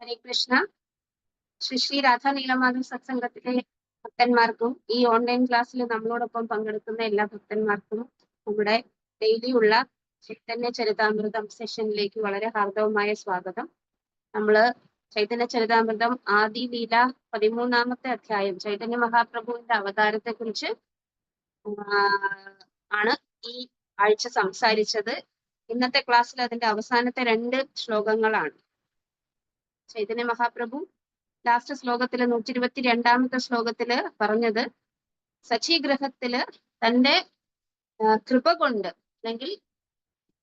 ഹരേ കൃഷ്ണ. ശ്രീ രാധാ നീലമാധവ് സത്സംഗത്തിലെ ഭക്തന്മാർക്കും ഈ ഓൺലൈൻ ക്ലാസ്സിൽ നമ്മളോടൊപ്പം പങ്കെടുക്കുന്ന എല്ലാ ഭക്തന്മാർക്കും നമ്മുടെ ഡെയിലി ഉള്ള ചൈതന്യ ചരിതാമൃതം സെഷനിലേക്ക് വളരെ ഹാർദവമായ സ്വാഗതം. നമ്മള് ചൈതന്യ ചരിതാമൃതം ആദി ലീല 13-ാമത്തെ അധ്യായം ചൈതന്യ മഹാപ്രഭുവിന്റെ അവതാരത്തെ കുറിച്ച് ആണ് ഈ ആഴ്ച സംസാരിച്ചത്. ഇന്നത്തെ ക്ലാസ്സിൽ അതിന്റെ അവസാനത്തെ 2 ശ്ലോകങ്ങളാണ്. ചൈതന്യ മഹാപ്രഭു ലാസ്റ്റ് ശ്ലോകത്തില് 122-ാമത്തെ ശ്ലോകത്തില് പറഞ്ഞത് സച്ചീഗ്രഹത്തില് തന്റെ കൃപ കൊണ്ട് അല്ലെങ്കിൽ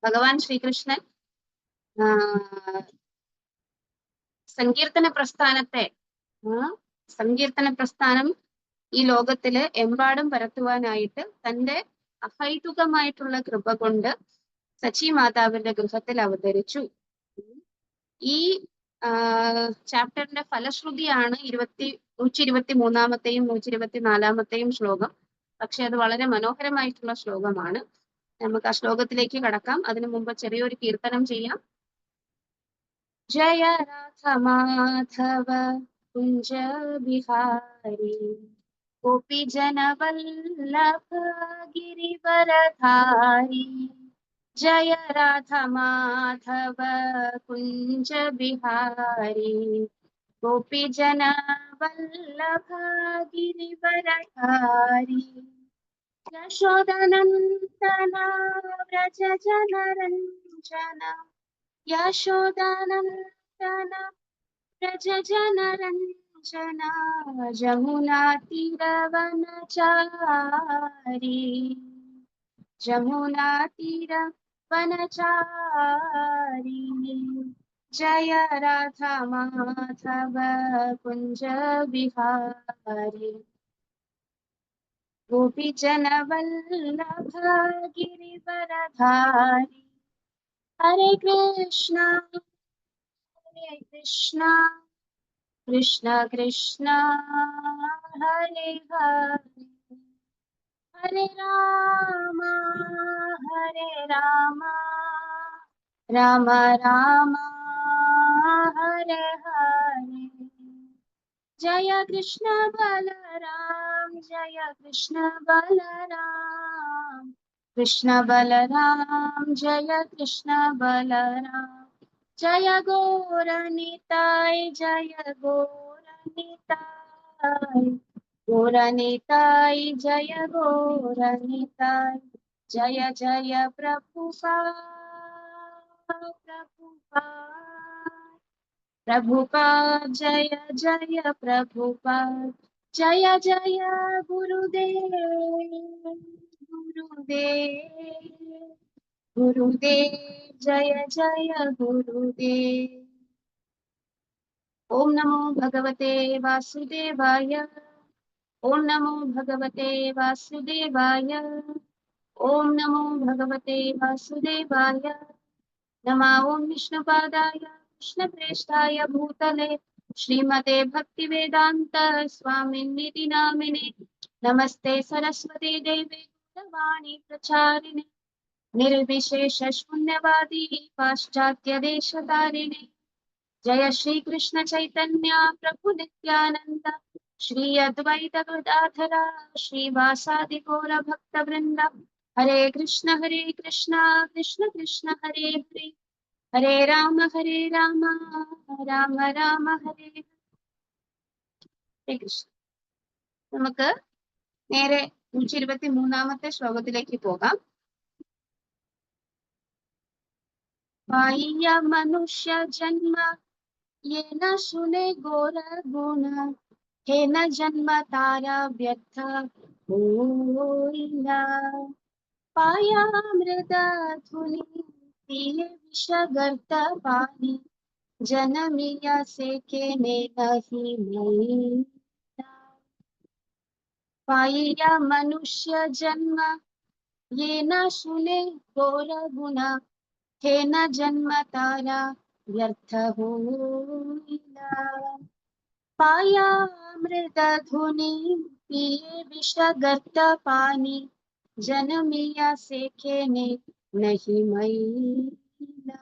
ഭഗവാൻ ശ്രീകൃഷ്ണൻ സങ്കീർത്തന പ്രസ്ഥാനം ഈ ലോകത്തില് എമ്പാടും പരത്തുവാനായിട്ട് തന്റെ അഹൈതുകമായിട്ടുള്ള കൃപ കൊണ്ട് സച്ചി മാതാവിന്റെ ഗൃഹത്തിൽ അവതരിച്ചു. ഈ ചാപ്റ്ററിന്റെ ഫലശ്രുതിയാണ് 123-ാമത്തെയും 124-ാമത്തെയും ശ്ലോകം. പക്ഷെ അത് വളരെ മനോഹരമായിട്ടുള്ള ശ്ലോകമാണ്. നമുക്ക് ആ ശ്ലോകത്തിലേക്ക് കടക്കാം. അതിനു മുമ്പ് ചെറിയൊരു കീർത്തനം ചെയ്യാം. ജയ രാധ മാധവ കുഞ്ച ബിഹാരി ഗോപി ജനവല്ലഭ ഗിരിവരധാരി जय राधा माधव कुंज बिहारी गोपी जन वल्लभ गिरिवरधारी यशोदनंदन व्रज जन रंजन यशोदनंदन व्रज जन रंजन जमुना तीरवनचारी जमुना तीर वनचारी जय राधा माधव कुंज बिहारी गोपी जन वल्लभ गिरिवरधारी हरे कृष्ण कृष्ण कृष्ण हरे हरे हरे राम राम राम हरे हरे जय कृष्ण बलराम कृष्ण बलराम जय कृष्ण बलराम जय गौरनिताय गौरनिताय जय गौरनिताय जय जय प्रभुपाद जय जय प्रभुपाद जय जय गुरुदेव जय जय गुरुदेव। ओम नमो भगवते वासुदेवाय ओम नमो भगवते वासुदेवाय ओम नमो भगवते वासुदेवाय नमः। ओम विष्णुपादाय कृष्णप्रेष्ठाय भूतले श्रीमते भक्तिवेदांत स्वामिनिति नामिने नमस्ते सरस्वती देवे गौरवाणी प्रचारिणे निर्विशेष शून्यवादी पाश्चात्य देशतारिणे जय श्री कृष्ण चैतन्य प्रभु नित्यानंद श्री अद्वैत गदाधर श्रीवासादि गौर भक्त वृंद हरे कृष्ण कृष्ण कृष्ण हरे हरे हरे राम राम राम हरे हरे कृष्ण. നമുക്ക് നേരെ 123-ാമത്തെ ശ്ലോകത്തിലേക്ക് പോകാം. बाह्य मनुष्य जन्म ये न सुने गौर गुण हे न जन्म तारा व्यर्थ होइला पाया मृद धुनि पिए विषगर्त पानी जनमिया से के ने नहीं मैला पाया मनुष्य जन्म ये न सुने गौर गुण हे न जन्म तारा व्यर्थ होइला पाया मृत धुनि पिए विषगर्त पानी जनमिया सेखेने नही मैला.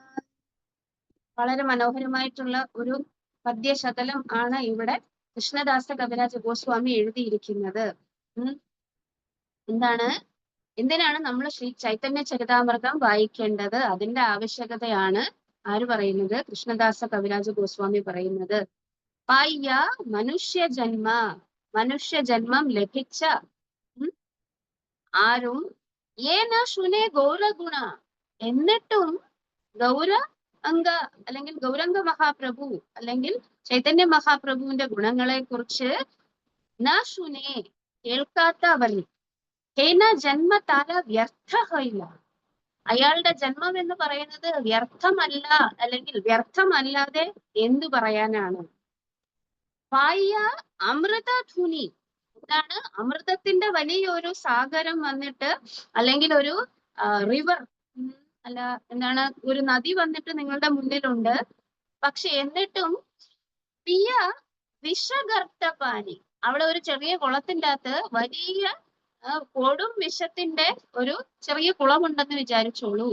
വളരെ മനോഹരമായിട്ടുള്ള ഒരു പദ്യശതലം ആണ് ഇവിടെ കൃഷ്ണദാസ കവിരാജ ഗോസ്വാമി എഴുതിയിരിക്കുന്നത്. എന്താണ്, എന്തിനാണ് നമ്മൾ ശ്രീ ചൈതന്യ ചരിതാമൃതം വായിക്കേണ്ടത്? അതിന്റെ ആവശ്യകതയാണ് ആര് പറയുന്നത്? കൃഷ്ണദാസ കവിരാജ ഗോസ്വാമി പറയുന്നത്. പായ്യ മനുഷ്യജന്മം ലഭിച്ച ആരും ഏന ശുനെ ഗൗരഗുണ, എന്നിട്ടും ഗൗരംഗ മഹാപ്രഭു അല്ലെങ്കിൽ ചൈതന്യ മഹാപ്രഭുവിന്റെ ഗുണങ്ങളെ കുറിച്ച് ന ശുനെ കേൾക്കാത്തവൻ ഹേന ജന്മതാര വ്യർത്ഥമില്ല, അയാളുടെ ജന്മം എന്ന് പറയുന്നത് വ്യർത്ഥമല്ല, അല്ലെങ്കിൽ വ്യർത്ഥമല്ലാതെ എന്തു പറയാനാണ്? പായ്യ അമൃതധുനി, എന്താണ്? അമൃതത്തിന്റെ വലിയൊരു സാഗരം വന്നിട്ട്, അല്ലെങ്കിൽ ഒരു റിവർ, അല്ല എന്താണ്, ഒരു നദി വന്നിട്ട് നിങ്ങളുടെ മുന്നിലുണ്ട്. പക്ഷെ എന്നിട്ടും പിയ വിഷഗർത്തപാനി, അവിടെ ഒരു ചെറിയ കുളത്തിന്റെ അകത്ത് വലിയ കൊടും വിഷത്തിന്റെ ഒരു ചെറിയ കുളമുണ്ടെന്ന് വിചാരിച്ചോളൂ.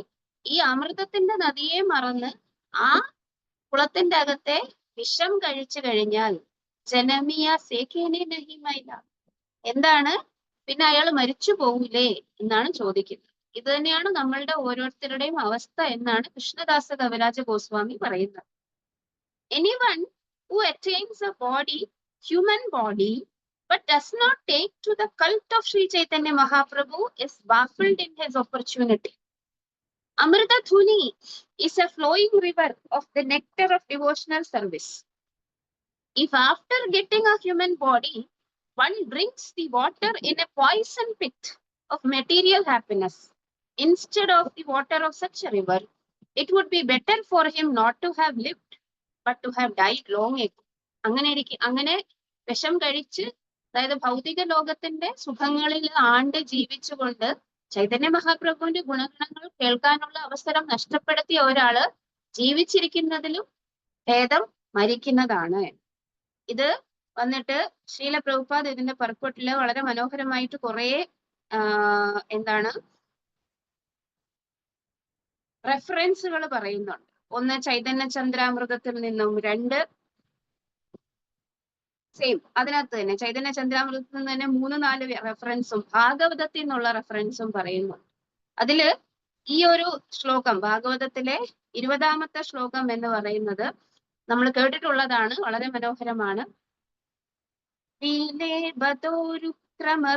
ഈ അമൃതത്തിന്റെ നദിയെ മറന്ന് ആ കുളത്തിന്റെ അകത്തെ വിഷം കഴിച്ചു കഴിഞ്ഞാൽ ജനമിയ സേഖേനെ നഹിമൈല, എന്താണ്, പിന്നെ അയാൾ മരിച്ചു പോകൂലേ എന്നാണ് ചോദിക്കുന്നത്. ഇത് തന്നെയാണ് നമ്മളുടെ ഓരോരുത്തരുടെയും അവസ്ഥ എന്നാണ് കൃഷ്ണദാസ കവിരാജ ഗോസ്വാമി പറയുന്നത്. Anyone who attains A body, human body, but does not take to the cult of Sri Chaitanya Mahaprabhu is baffled in his opportunity. Amrita Dhuni is a flowing river of the nectar of devotional service. If after getting a human body, one drinks the water in a poison pit of material happiness instead of the water of such a river, it would be better for him not to have lived, but to have died long ago. അങ്ങനെ വിഷം കഴിച്ച്, അതായത് ഭൗതിക ലോകത്തിന്റെ സുഖങ്ങളിൽ ആണ്ട് ജീവിച്ചുകൊണ്ട് ചൈതന്യ മഹാപ്രഭുവിന്റെ ഗുണഗണങ്ങൾ കേൾക്കാനുള്ള അവസരം നഷ്ടപ്പെടുത്തിയ ഒരാള് ജീവിച്ചിരിക്കുന്നതിലും ഭേദം മരിക്കുന്നതാണ്. ഇത് വന്നിട്ട് ശ്രീല പ്രഭുപാദ് ഇതിന്റെ പർപ്പട്ടില് വളരെ മനോഹരമായിട്ട് കുറെ റെഫറൻസുകൾ പറയുന്നുണ്ട്. ഒന്ന് ചൈതന്യ ചന്ദ്രാമൃതത്തിൽ നിന്നും, രണ്ട് സെയിം അതിനകത്ത് തന്നെ ചൈതന്യ ചന്ദ്രാമൃതത്തിൽ നിന്ന് തന്നെ 3-4 റെഫറൻസും ഭാഗവതത്തിൽ നിന്നുള്ള റെഫറൻസും പറയുന്നുണ്ട്. അതില് ഈ ഒരു ശ്ലോകം, ഭാഗവതത്തിലെ 20ാമത്തെ ശ്ലോകം എന്ന് പറയുന്നത് നമ്മൾ കേട്ടിട്ടുള്ളതാണ്, വളരെ മനോഹരമാണ്.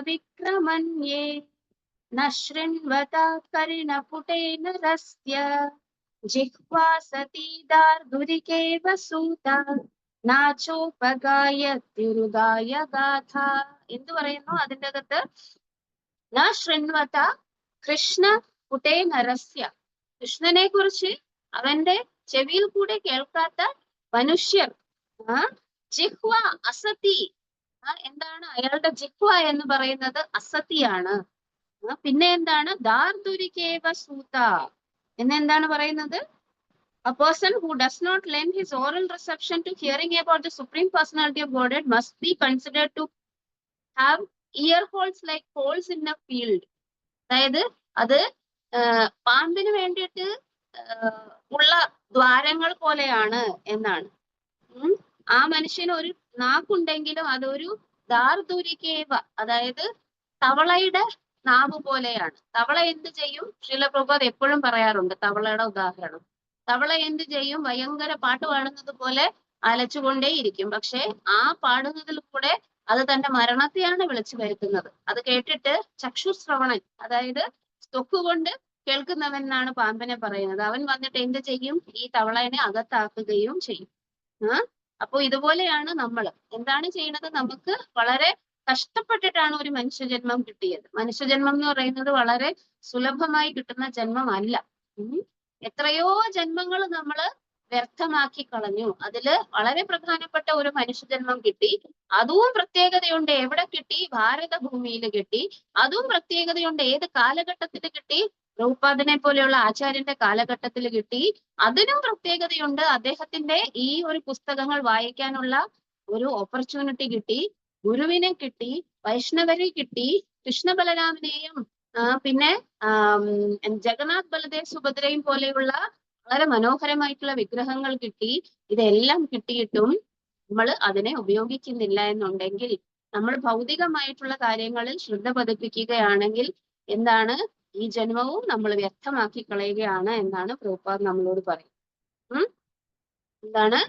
വിക്രമന്യേ നശ്രൃണ്വതാ കർണപുടേന രസ്യ ജിഹ്വാ സതീദാർദുരികേവ സൂത നാചോപഗായതിരുഗായ ഗാഥ എന്ന് പറയുന്നു. അതിൻ്റെ അകത്ത് ന ശൃണ്വത കൃഷ്ണ പുടേ നരസ്യ, കൃഷ്ണനെ കുറിച്ച് അവന്റെ ചെവിയിൽ കൂടെ കേൾക്കാത്ത മനുഷ്യർ. ജിഹ്വ അസതി, എന്താണ്, അയാളുടെ ജിഹ്വ എന്ന് പറയുന്നത് അസതിയാണ്. പിന്നെ എന്താണ്, ദാർദുരികേവ സൂത എന്നെന്താണ് പറയുന്നത്? A person who does not lend his oral reception to hearing about the Supreme Personality of Godhead must be considered to have ear holes like holes in a field. അതായത് അത് പാമ്പിന് വേണ്ടിയിട്ട് ഉള്ള ദ്വാരങ്ങൾ പോലെയാണ് എന്നാണ്. ആ മനുഷ്യന് ഒരു നാക്കുണ്ടെങ്കിലും അതൊരു ദാർദുരികേവ, അതായത് തവളയുടെ നാവ് പോലെയാണ്. തവള എന്ത് ചെയ്യും? ശ്രീല പ്രഭുപാദ് എപ്പോഴും പറയാറുണ്ട് തവളയുടെ ഉദാഹരണം. തവള എന്ത് ചെയ്യും? ഭയങ്കര പാട്ട് പാടുന്നത് പോലെ അലച്ചുകൊണ്ടേയിരിക്കും. പക്ഷെ ആ പാടുന്നതിൽ കൂടെ അത് തന്റെ മരണത്തെയാണ് വിളിച്ചു വരുത്തുന്നത്. അത് കേട്ടിട്ട് ചക്ഷുശ്രവണൻ, അതായത് തൊക്കുകൊണ്ട് കേൾക്കുന്നവൻ എന്നാണ് പാമ്പിനെ പറയുന്നത്. അവൻ വന്നിട്ട് എന്ത് ചെയ്യും? ഈ തവളനെ അകത്താക്കുകയും ചെയ്യും. അപ്പൊ ഇതുപോലെയാണ് നമ്മൾ എന്താണ് ചെയ്യുന്നത്? നമുക്ക് വളരെ കഷ്ടപ്പെട്ടിട്ടാണ് ഒരു മനുഷ്യജന്മം കിട്ടിയത്. മനുഷ്യജന്മം എന്ന് പറയുന്നത് വളരെ സുലഭമായി കിട്ടുന്ന ജന്മമല്ല. എത്രയോ ജന്മങ്ങൾ നമ്മൾ വ്യർത്ഥമാക്കി കളഞ്ഞു. അതില് വളരെ പ്രധാനപ്പെട്ട ഒരു മനുഷ്യജന്മം കിട്ടി. അതും പ്രത്യേകതയുണ്ട്. എവിടെ കിട്ടി? ഭാരത ഭൂമിയിൽ കിട്ടി. അതും പ്രത്യേകതയുണ്ട്. ഏത് കാലഘട്ടത്തിൽ കിട്ടി? പ്രഭുപാദിനെ പോലെയുള്ള ആചാര്യന്റെ കാലഘട്ടത്തിൽ കിട്ടി. അതിനും പ്രത്യേകതയുണ്ട്. അദ്ദേഹത്തിന്റെ ഈ ഒരു പുസ്തകങ്ങൾ വായിക്കാനുള്ള ഒരു ഓപ്പർച്യൂണിറ്റി കിട്ടി. ഗുരുവിനെ കിട്ടി, വൈഷ്ണവരെ കിട്ടി, കൃഷ്ണ ബലരാമനെയും പിന്നെ ജഗന്നാഥ് ബലദേവ് സുഭദ്രയും പോലെയുള്ള വളരെ മനോഹരമായിട്ടുള്ള വിഗ്രഹങ്ങൾ കിട്ടി. ഇതെല്ലാം കിട്ടിയിട്ടും നമ്മൾ അതിനെ ഉപയോഗിക്കുന്നില്ല എന്നുണ്ടെങ്കിൽ, നമ്മൾ ഭൗതികമായിട്ടുള്ള കാര്യങ്ങളിൽ ശ്രദ്ധ പതിപ്പിക്കുകയാണെങ്കിൽ എന്താണ്, ഈ ജന്മവും നമ്മൾ വ്യർത്ഥമാക്കി കളയുകയാണ് എന്നാണ് പ്രഭുപാദ് നമ്മളോട് പറയുന്നത്. എന്താണ്,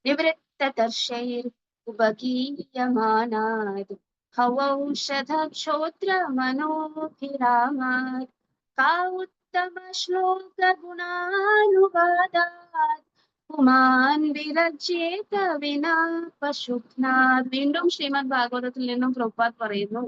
നിവൃത്തദർശൈർ ഉപഗീയമാനാത് ഹവൗഷധക്ഷോത്ര മനോഭിരാമാത് കാ ഉത്തമ ശ്ലോക ഗുണാനുവാദാത് പുമാൻ വിരജ്യേത വിനാ പശുഘ്നാത്. വീണ്ടും ശ്രീമദ് ഭാഗവതത്തിൽ നിന്നും പ്രഭുപാദ് പറയുന്നു,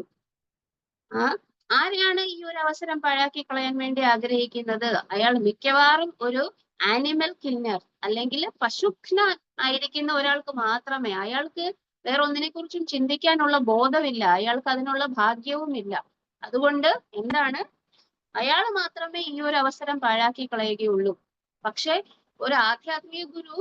ആരെയാണ് ഈ ഒരു അവസരം പാഴാക്കി കളയാൻ വേണ്ടി ആഗ്രഹിക്കുന്നത്? അയാൾ മിക്കവാറും ഒരു ആനിമൽ കില്ലർ അല്ലെങ്കിൽ പശുഘ്ന ആയിരിക്കുന്ന ഒരാൾക്ക് മാത്രമേ, അയാൾക്ക് വേറെ ഒന്നിനെ കുറിച്ചും ചിന്തിക്കാനുള്ള ബോധമില്ല, അയാൾക്ക് അതിനുള്ള ഭാഗ്യവും ഇല്ല. അതുകൊണ്ട് എന്താണ്, അയാൾ മാത്രമേ ഈ ഒരു അവസരം പാഴാക്കി കളയുകയുള്ളൂ. പക്ഷെ ഒരു ആധ്യാത്മിക ഗുരു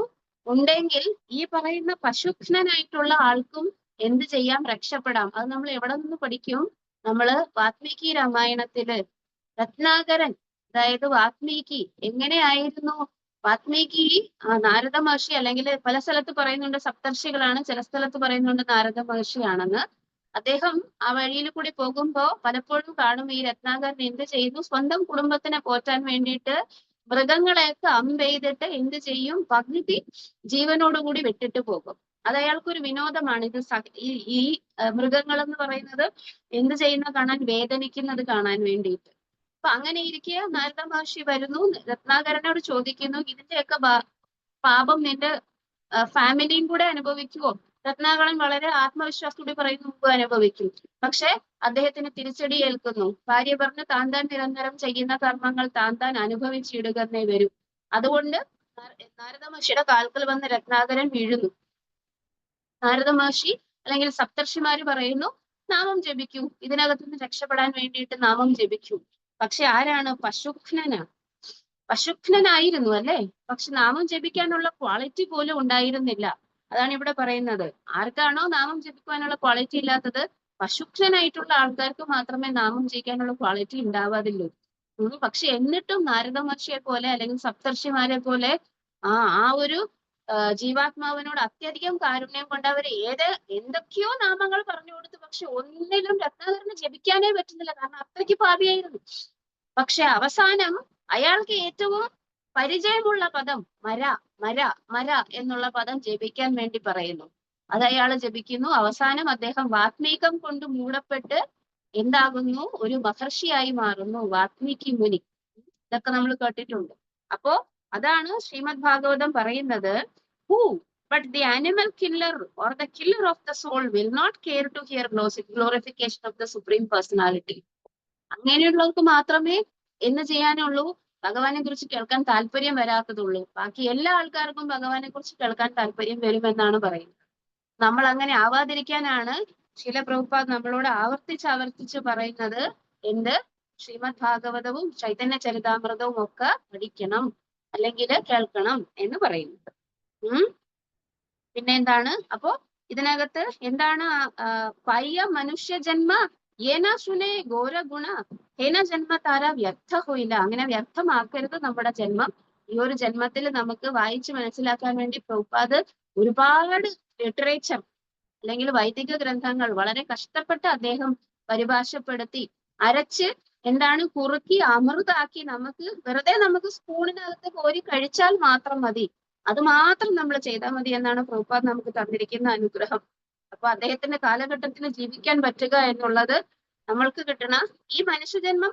ഉണ്ടെങ്കിൽ ഈ പറയുന്ന പശുഘ്നായിട്ടുള്ള ആൾക്കും എന്ത് ചെയ്യാം, രക്ഷപ്പെടാം. അത് നമ്മൾ എവിടെ നിന്ന് പഠിക്കും? നമ്മള് വാത്മീകി രാമായണത്തില് രത്നാകരൻ, അതായത് വാത്മീകി എങ്ങനെയായിരുന്നു, വാത്മീകി നാരദ മഹർഷി, അല്ലെങ്കിൽ പല സ്ഥലത്ത് പറയുന്നുണ്ട് സപ്തർഷികളാണ്, ചില സ്ഥലത്ത് പറയുന്നുണ്ട് നാരദ മഹർഷിയാണെന്ന്. അദ്ദേഹം ആ വഴിയിൽ കൂടി പോകുമ്പോ പലപ്പോഴും കാണും ഈ രത്നാകരൻ എന്ത് ചെയ്യുന്നു, സ്വന്തം കുടുംബത്തിനെ പോറ്റാൻ വേണ്ടിയിട്ട് മൃഗങ്ങളെയൊക്കെ അമ്പെയ്തിട്ട് എന്ത് ചെയ്യും, പകുതി ജീവനോടുകൂടി വിട്ടിട്ട് പോകും. അത് അയാൾക്കൊരു വിനോദമാണ്. ഇത് ഈ മൃഗങ്ങൾ എന്ന് പറയുന്നത് എന്ത് ചെയ്യുന്ന കാണാൻ, വേദനിക്കുന്നത് കാണാൻ വേണ്ടിയിട്ട്. അപ്പൊ അങ്ങനെ ഇരിക്കെ നാരദ മഹർഷി വരുന്നു, രത്നാകരനോട് ചോദിക്കുന്നു, ഇതിന്റെയൊക്കെ പാപം നിന്റെ ഫാമിലിയും കൂടെ അനുഭവിക്കുവോ? രത്നാകരൻ വളരെ ആത്മവിശ്വാസത്തോടെ പറയുന്നു, മുമ്പ് അനുഭവിക്കും. പക്ഷെ അദ്ദേഹത്തിന് തിരിച്ചടി ഏൽക്കുന്നു. ഭാര്യ പറഞ്ഞു, താൻ നിരന്തരം ചെയ്യുന്ന കർമ്മങ്ങൾ താൻ അനുഭവിച്ചിടുകന്നേ വരും. അതുകൊണ്ട് നാരദ മഹർഷിയുടെ കാൽക്കൽ വന്ന് രത്നാകരൻ വീഴുന്നു. നാരദ മഹർഷി അല്ലെങ്കിൽ സപ്തർഷിമാര് പറയുന്നു, നാമം ജപിക്കൂ, ഇതിനകത്തുനിന്ന് രക്ഷപ്പെടാൻ വേണ്ടിയിട്ട് നാമം ജപിക്കൂ. പക്ഷെ ആരാണ്? പശുഘ്നനാണ്. പശുഘ്നനായിരുന്നു അല്ലേ, പക്ഷെ നാമം ജപിക്കാനുള്ള ക്വാളിറ്റി പോലും ഉണ്ടായിരുന്നില്ല. അതാണ് ഇവിടെ പറയുന്നത്. ആർക്കാണോ നാമം ജപിക്കാനുള്ള ക്വാളിറ്റി ഇല്ലാത്തത്, പശുഘ്നനായിട്ടുള്ള ആൾക്കാർക്ക് മാത്രമേ നാമം ജപിക്കാനുള്ള ക്വാളിറ്റി ഉണ്ടാവാതില്ലൂ. പക്ഷെ എന്നിട്ടും നാരദ മഹർഷിയെ പോലെ അല്ലെങ്കിൽ സപ്തർഷിമാരെ പോലെ ആ ഒരു ജീവാത്മാവിനോട് അത്യധികം കാരുണ്യം കൊണ്ട് അവർ എന്തൊക്കെയോ നാമങ്ങൾ പറഞ്ഞു കൊടുത്തു. പക്ഷെ ഒന്നിലും രത്നാകരന് ജപിക്കാനേ പറ്റുന്നില്ല, കാരണം അത്രയ്ക്ക് പാപിയായിരുന്നു. പക്ഷെ അവസാനം അയാൾക്ക് ഏറ്റവും പരിചയമുള്ള പദം മര മര മര എന്നുള്ള പദം ജപിക്കാൻ വേണ്ടി പറയുന്നു. അത് അയാൾ ജപിക്കുന്നു. അവസാനം അദ്ദേഹം വാത്മീകം കൊണ്ട് മൂടപ്പെട്ട് എന്താകുന്നു, ഒരു മഹർഷിയായി മാറുന്നു, വാത്മീകി മുനി. ഇതൊക്കെ നമ്മൾ കേട്ടിട്ടുണ്ട്. അപ്പോ അതാണ് ശ്രീമദ് ഭാഗവതം പറയുന്നത്, who but the animal killer or the killer of the soul will not care to hear glorification of the supreme personality. അങ്ങനെയുള്ളവർക്ക് മാത്രമേ എന്ത് ചെയ്യാനുള്ളൂ, ഭഗവാനെ കുറിച്ച് കേൾക്കാൻ താല്പര്യം വരാത്തതുള്ളൂ. ബാക്കി എല്ലാ ആൾക്കാർക്കും ഭഗവാനെ കുറിച്ച് കേൾക്കാൻ താല്പര്യം വരുമെന്നാണ് പറയുന്നത്. നമ്മൾ അങ്ങനെ ആവാതിരിക്കാനാണ് ശില പ്രഭുപാദ് നമ്മളോട് ആവർത്തിച്ച് പറയുന്നത്, എന്ത്, ശ്രീമദ് ഭാഗവതവും ചൈതന്യ ചരിതാമൃതവും ഒക്കെ പഠിക്കണം, അല്ലെങ്കിൽ കേൾക്കണം എന്ന് പറയുന്നത്. പിന്നെ എന്താണ്, അപ്പോ ഇതിനകത്ത് എന്താണ്, പയ്യ മനുഷ്യജന്മ ഏന ശുനെ ഘോര ഗുണ ഹേന ജന്മ താര വ്യർത്ഥ ഹോയില്ല. അങ്ങനെ വ്യർത്ഥമാക്കരുത് നമ്മുടെ ജന്മം. ഈ ഒരു ജന്മത്തിൽ നമുക്ക് വായിച്ച് മനസ്സിലാക്കാൻ വേണ്ടി പ്രഭുപാദ് ഒരുപാട് ലിറ്ററേച്ചർ അല്ലെങ്കിൽ വൈദിക ഗ്രന്ഥങ്ങൾ വളരെ കഷ്ടപ്പെട്ട് അദ്ദേഹം പരിഭാഷപ്പെടുത്തി അരച്ച് എന്താണ് കുറുക്കി അമൃതാക്കി നമുക്ക് സ്പൂണിനകത്ത് കോരി കഴിച്ചാൽ മാത്രം മതി, അത് മാത്രം നമ്മൾ ചെയ്താൽ മതി എന്നാണ് പ്രഭുപാദ് നമുക്ക് തന്നിരിക്കുന്ന അനുഗ്രഹം. അപ്പൊ അദ്ദേഹത്തിന്റെ കാലഘട്ടത്തിൽ ജീവിക്കാൻ പറ്റുക എന്നുള്ളത് നമ്മൾക്ക് കിട്ടണ ഈ മനുഷ്യജന്മം,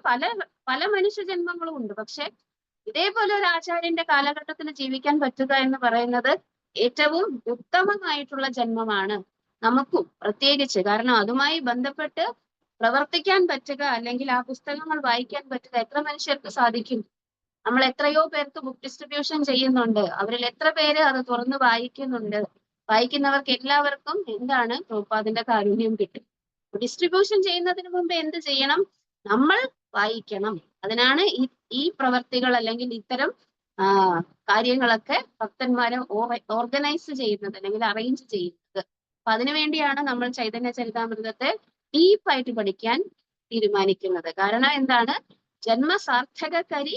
പല മനുഷ്യജന്മങ്ങളും ഉണ്ട്. പക്ഷെ ഇതേപോലെ ഒരു ആചാര്യന്റെ കാലഘട്ടത്തിൽ ജീവിക്കാൻ പറ്റുക എന്ന് പറയുന്നത് ഏറ്റവും ഉത്തമമായിട്ടുള്ള ജന്മമാണ് നമുക്കും പ്രത്യേകിച്ച്. കാരണം അതുമായി ബന്ധപ്പെട്ട് പ്രവർത്തിക്കാൻ പറ്റുക അല്ലെങ്കിൽ ആ പുസ്തകങ്ങൾ വായിക്കാൻ പറ്റുക എത്ര മനുഷ്യർക്ക് സാധിക്കും? നമ്മൾ എത്രയോ പേർക്ക് ബുക്ക് ഡിസ്ട്രിബ്യൂഷൻ ചെയ്യുന്നുണ്ട്, അവരിൽ എത്ര പേര് അത് തുറന്ന് വായിക്കുന്നുണ്ട്? വായിക്കുന്നവർക്ക് എല്ലാവർക്കും എന്താണ്, പ്രഭുപാദിന്റെ കാരുണ്യം കിട്ടും. ഡിസ്ട്രിബ്യൂഷൻ ചെയ്യുന്നതിന് മുമ്പ് എന്ത് ചെയ്യണം? നമ്മൾ വായിക്കണം. അതിനാണ് ഈ പ്രവർത്തികൾ അല്ലെങ്കിൽ ഇത്തരം കാര്യങ്ങളൊക്കെ ഭക്തന്മാരെ ഓർഗനൈസ് ചെയ്യുന്നത് അല്ലെങ്കിൽ അറേഞ്ച് ചെയ്യുന്നത്. അപ്പൊ അതിനുവേണ്ടിയാണ് നമ്മൾ ചൈതന്യ ചരിതാമൃതത്തെ ഡീപ്പായിട്ട് പഠിക്കാൻ തീരുമാനിക്കുന്നത്. കാരണം എന്താണ്, ജന്മസാർത്ഥകരി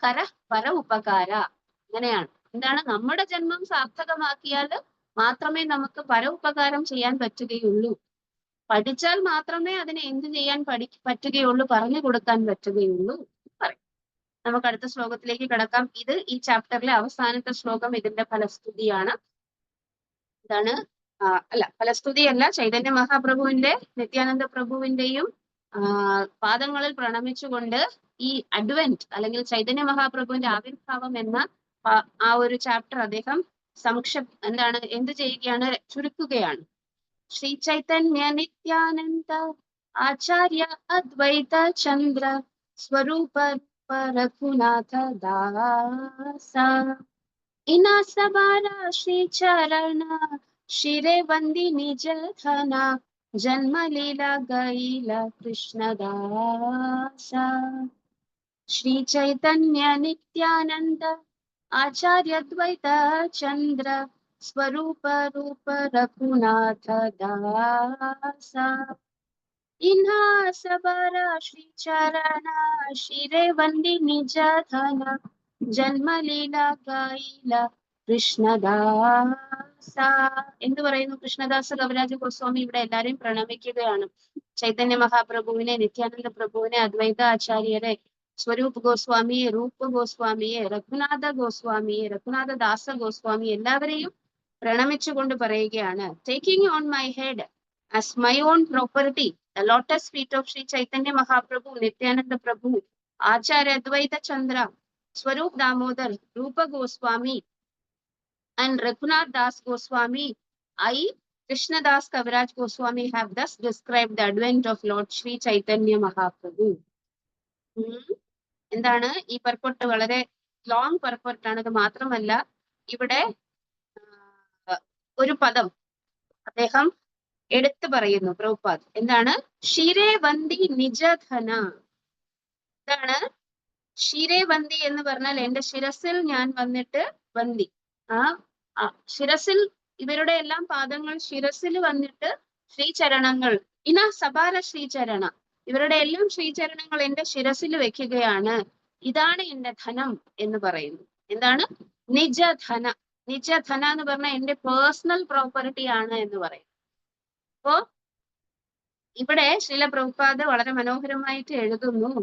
കര പര ഉപകാര. അങ്ങനെയാണ്. എന്താണ്, നമ്മുടെ ജന്മം സാർത്ഥകമാക്കിയാൽ മാത്രമേ നമുക്ക് പരോപകാരം ചെയ്യാൻ പറ്റുകയുള്ളൂ. പഠിച്ചാൽ മാത്രമേ അതിനെ എന്ത് ചെയ്യാൻ പറ്റുകയുള്ളൂ, പറഞ്ഞു കൊടുക്കാൻ പറ്റുകയുള്ളൂ പറയും. നമുക്ക് അടുത്ത ശ്ലോകത്തിലേക്ക് കിടക്കാം. ഇത് ഈ ചാപ്റ്ററിലെ അവസാനത്തെ ശ്ലോകം. ഇതിന്റെ ഫലസ്തുതിയാണ്. ഇതാണ് ഫലസ്തുതിയല്ല, ചൈതന്യ മഹാപ്രഭുവിന്റെ നിത്യാനന്ദ പ്രഭുവിന്റെയും പാദങ്ങളിൽ പ്രണമിച്ചുകൊണ്ട് ഈ അഡ്വെന്റ് അല്ലെങ്കിൽ ചൈതന്യ മഹാപ്രഭുവിന്റെ ആവിർഭാവം എന്ന ആ ഒരു ചാപ്റ്റർ അദ്ദേഹം എന്ത് ചെയ്യുകയാണ്, ചുരുക്കുകയാണ്. ശ്രീ ചൈതന്യ നിത്യാനന്ദ ആചാര്യ അദ്വൈത ചന്ദ്ര സ്വരൂപ രഘുനാഥ ദാസ इना सबारा श्री चरण शिरे वंदी निज धना जन्म लीला गईला कृष्णदासा श्री चैतन्य नित्यानंद आचार्य द्वैत चंद्र स्वरूप रूप रघुनाथ दासा इना सबारा श्री चरण शिरे वंदी निज धना ജന്മലീല ഗായില കൃഷ്ണദാസ എന്ന് പറയുന്നു. കൃഷ്ണദാസ കവിരാജ ഗോസ്വാമി ഇവിടെ എല്ലാരെയും പ്രണമിക്കുകയാണ്. ചൈതന്യ മഹാപ്രഭുവിനെ, നിത്യാനന്ദ പ്രഭുവിനെ, അദ്വൈത ആചാര്യരെ, സ്വരൂപ് ഗോസ്വാമിയെ, രൂപ ഗോസ്വാമിയെ, രഘുനാഥ ഗോസ്വാമിയെ, രഘുനാഥ ദാസ ഗോസ്വാമി എല്ലാവരെയും പ്രണമിച്ചുകൊണ്ട് പറയുകയാണ്. Taking on my head as my own property the lotus feet of Shri Chaitanya Mahaprabhu, Nityananda Prabhu, Acharya Advaita Chandra, Swarup Damodar, Rupa Goswami, and Raghunath Das Goswami, I, Krishnadas Kaviraj Goswami, have thus described the advent of Lord Sri Chaitanya Mahaprabhu. എന്താണ് ഈ പർപ്പട്ട്? വളരെ long പർപ്പട്ടാണ്. ഇത് മാത്രമല്ല, ഇവിടെ ഒരു പദം അദ്ദേഹം എടുത്തു പറയുന്നു പ്രഭുപാദ്. എന്താണ്? ഷിരേ വന്തി നിജധന. എന്താണ് ഷിരേ വന്തി എന്ന് പറഞ്ഞാൽ എന്റെ ശിരസിൽ ഞാൻ വന്നിട്ട് വന്തി. ശിരസിൽ, ഇവരുടെ എല്ലാം പാദങ്ങൾ ശിരസിൽ വന്നിട്ട് ശ്രീചരണങ്ങൾ, സബാര ശ്രീചരണ, ഇവരുടെ എല്ലാം ശ്രീചരണങ്ങൾ എന്റെ ശിരസിൽ വെക്കുകയാണ്. ഇതാണ് എന്റെ ധനം എന്ന് പറയുന്നു. എന്താണ്? നിജധന. നിജധന എന്ന് പറഞ്ഞാൽ എന്റെ പേഴ്സണൽ പ്രോപ്പർട്ടി ആണ് എന്ന് പറയും. അപ്പോ ഇവിടെ ശ്രീല പ്രഭുപാദ് വളരെ മനോഹരമായിട്ട് എഴുതുന്നു,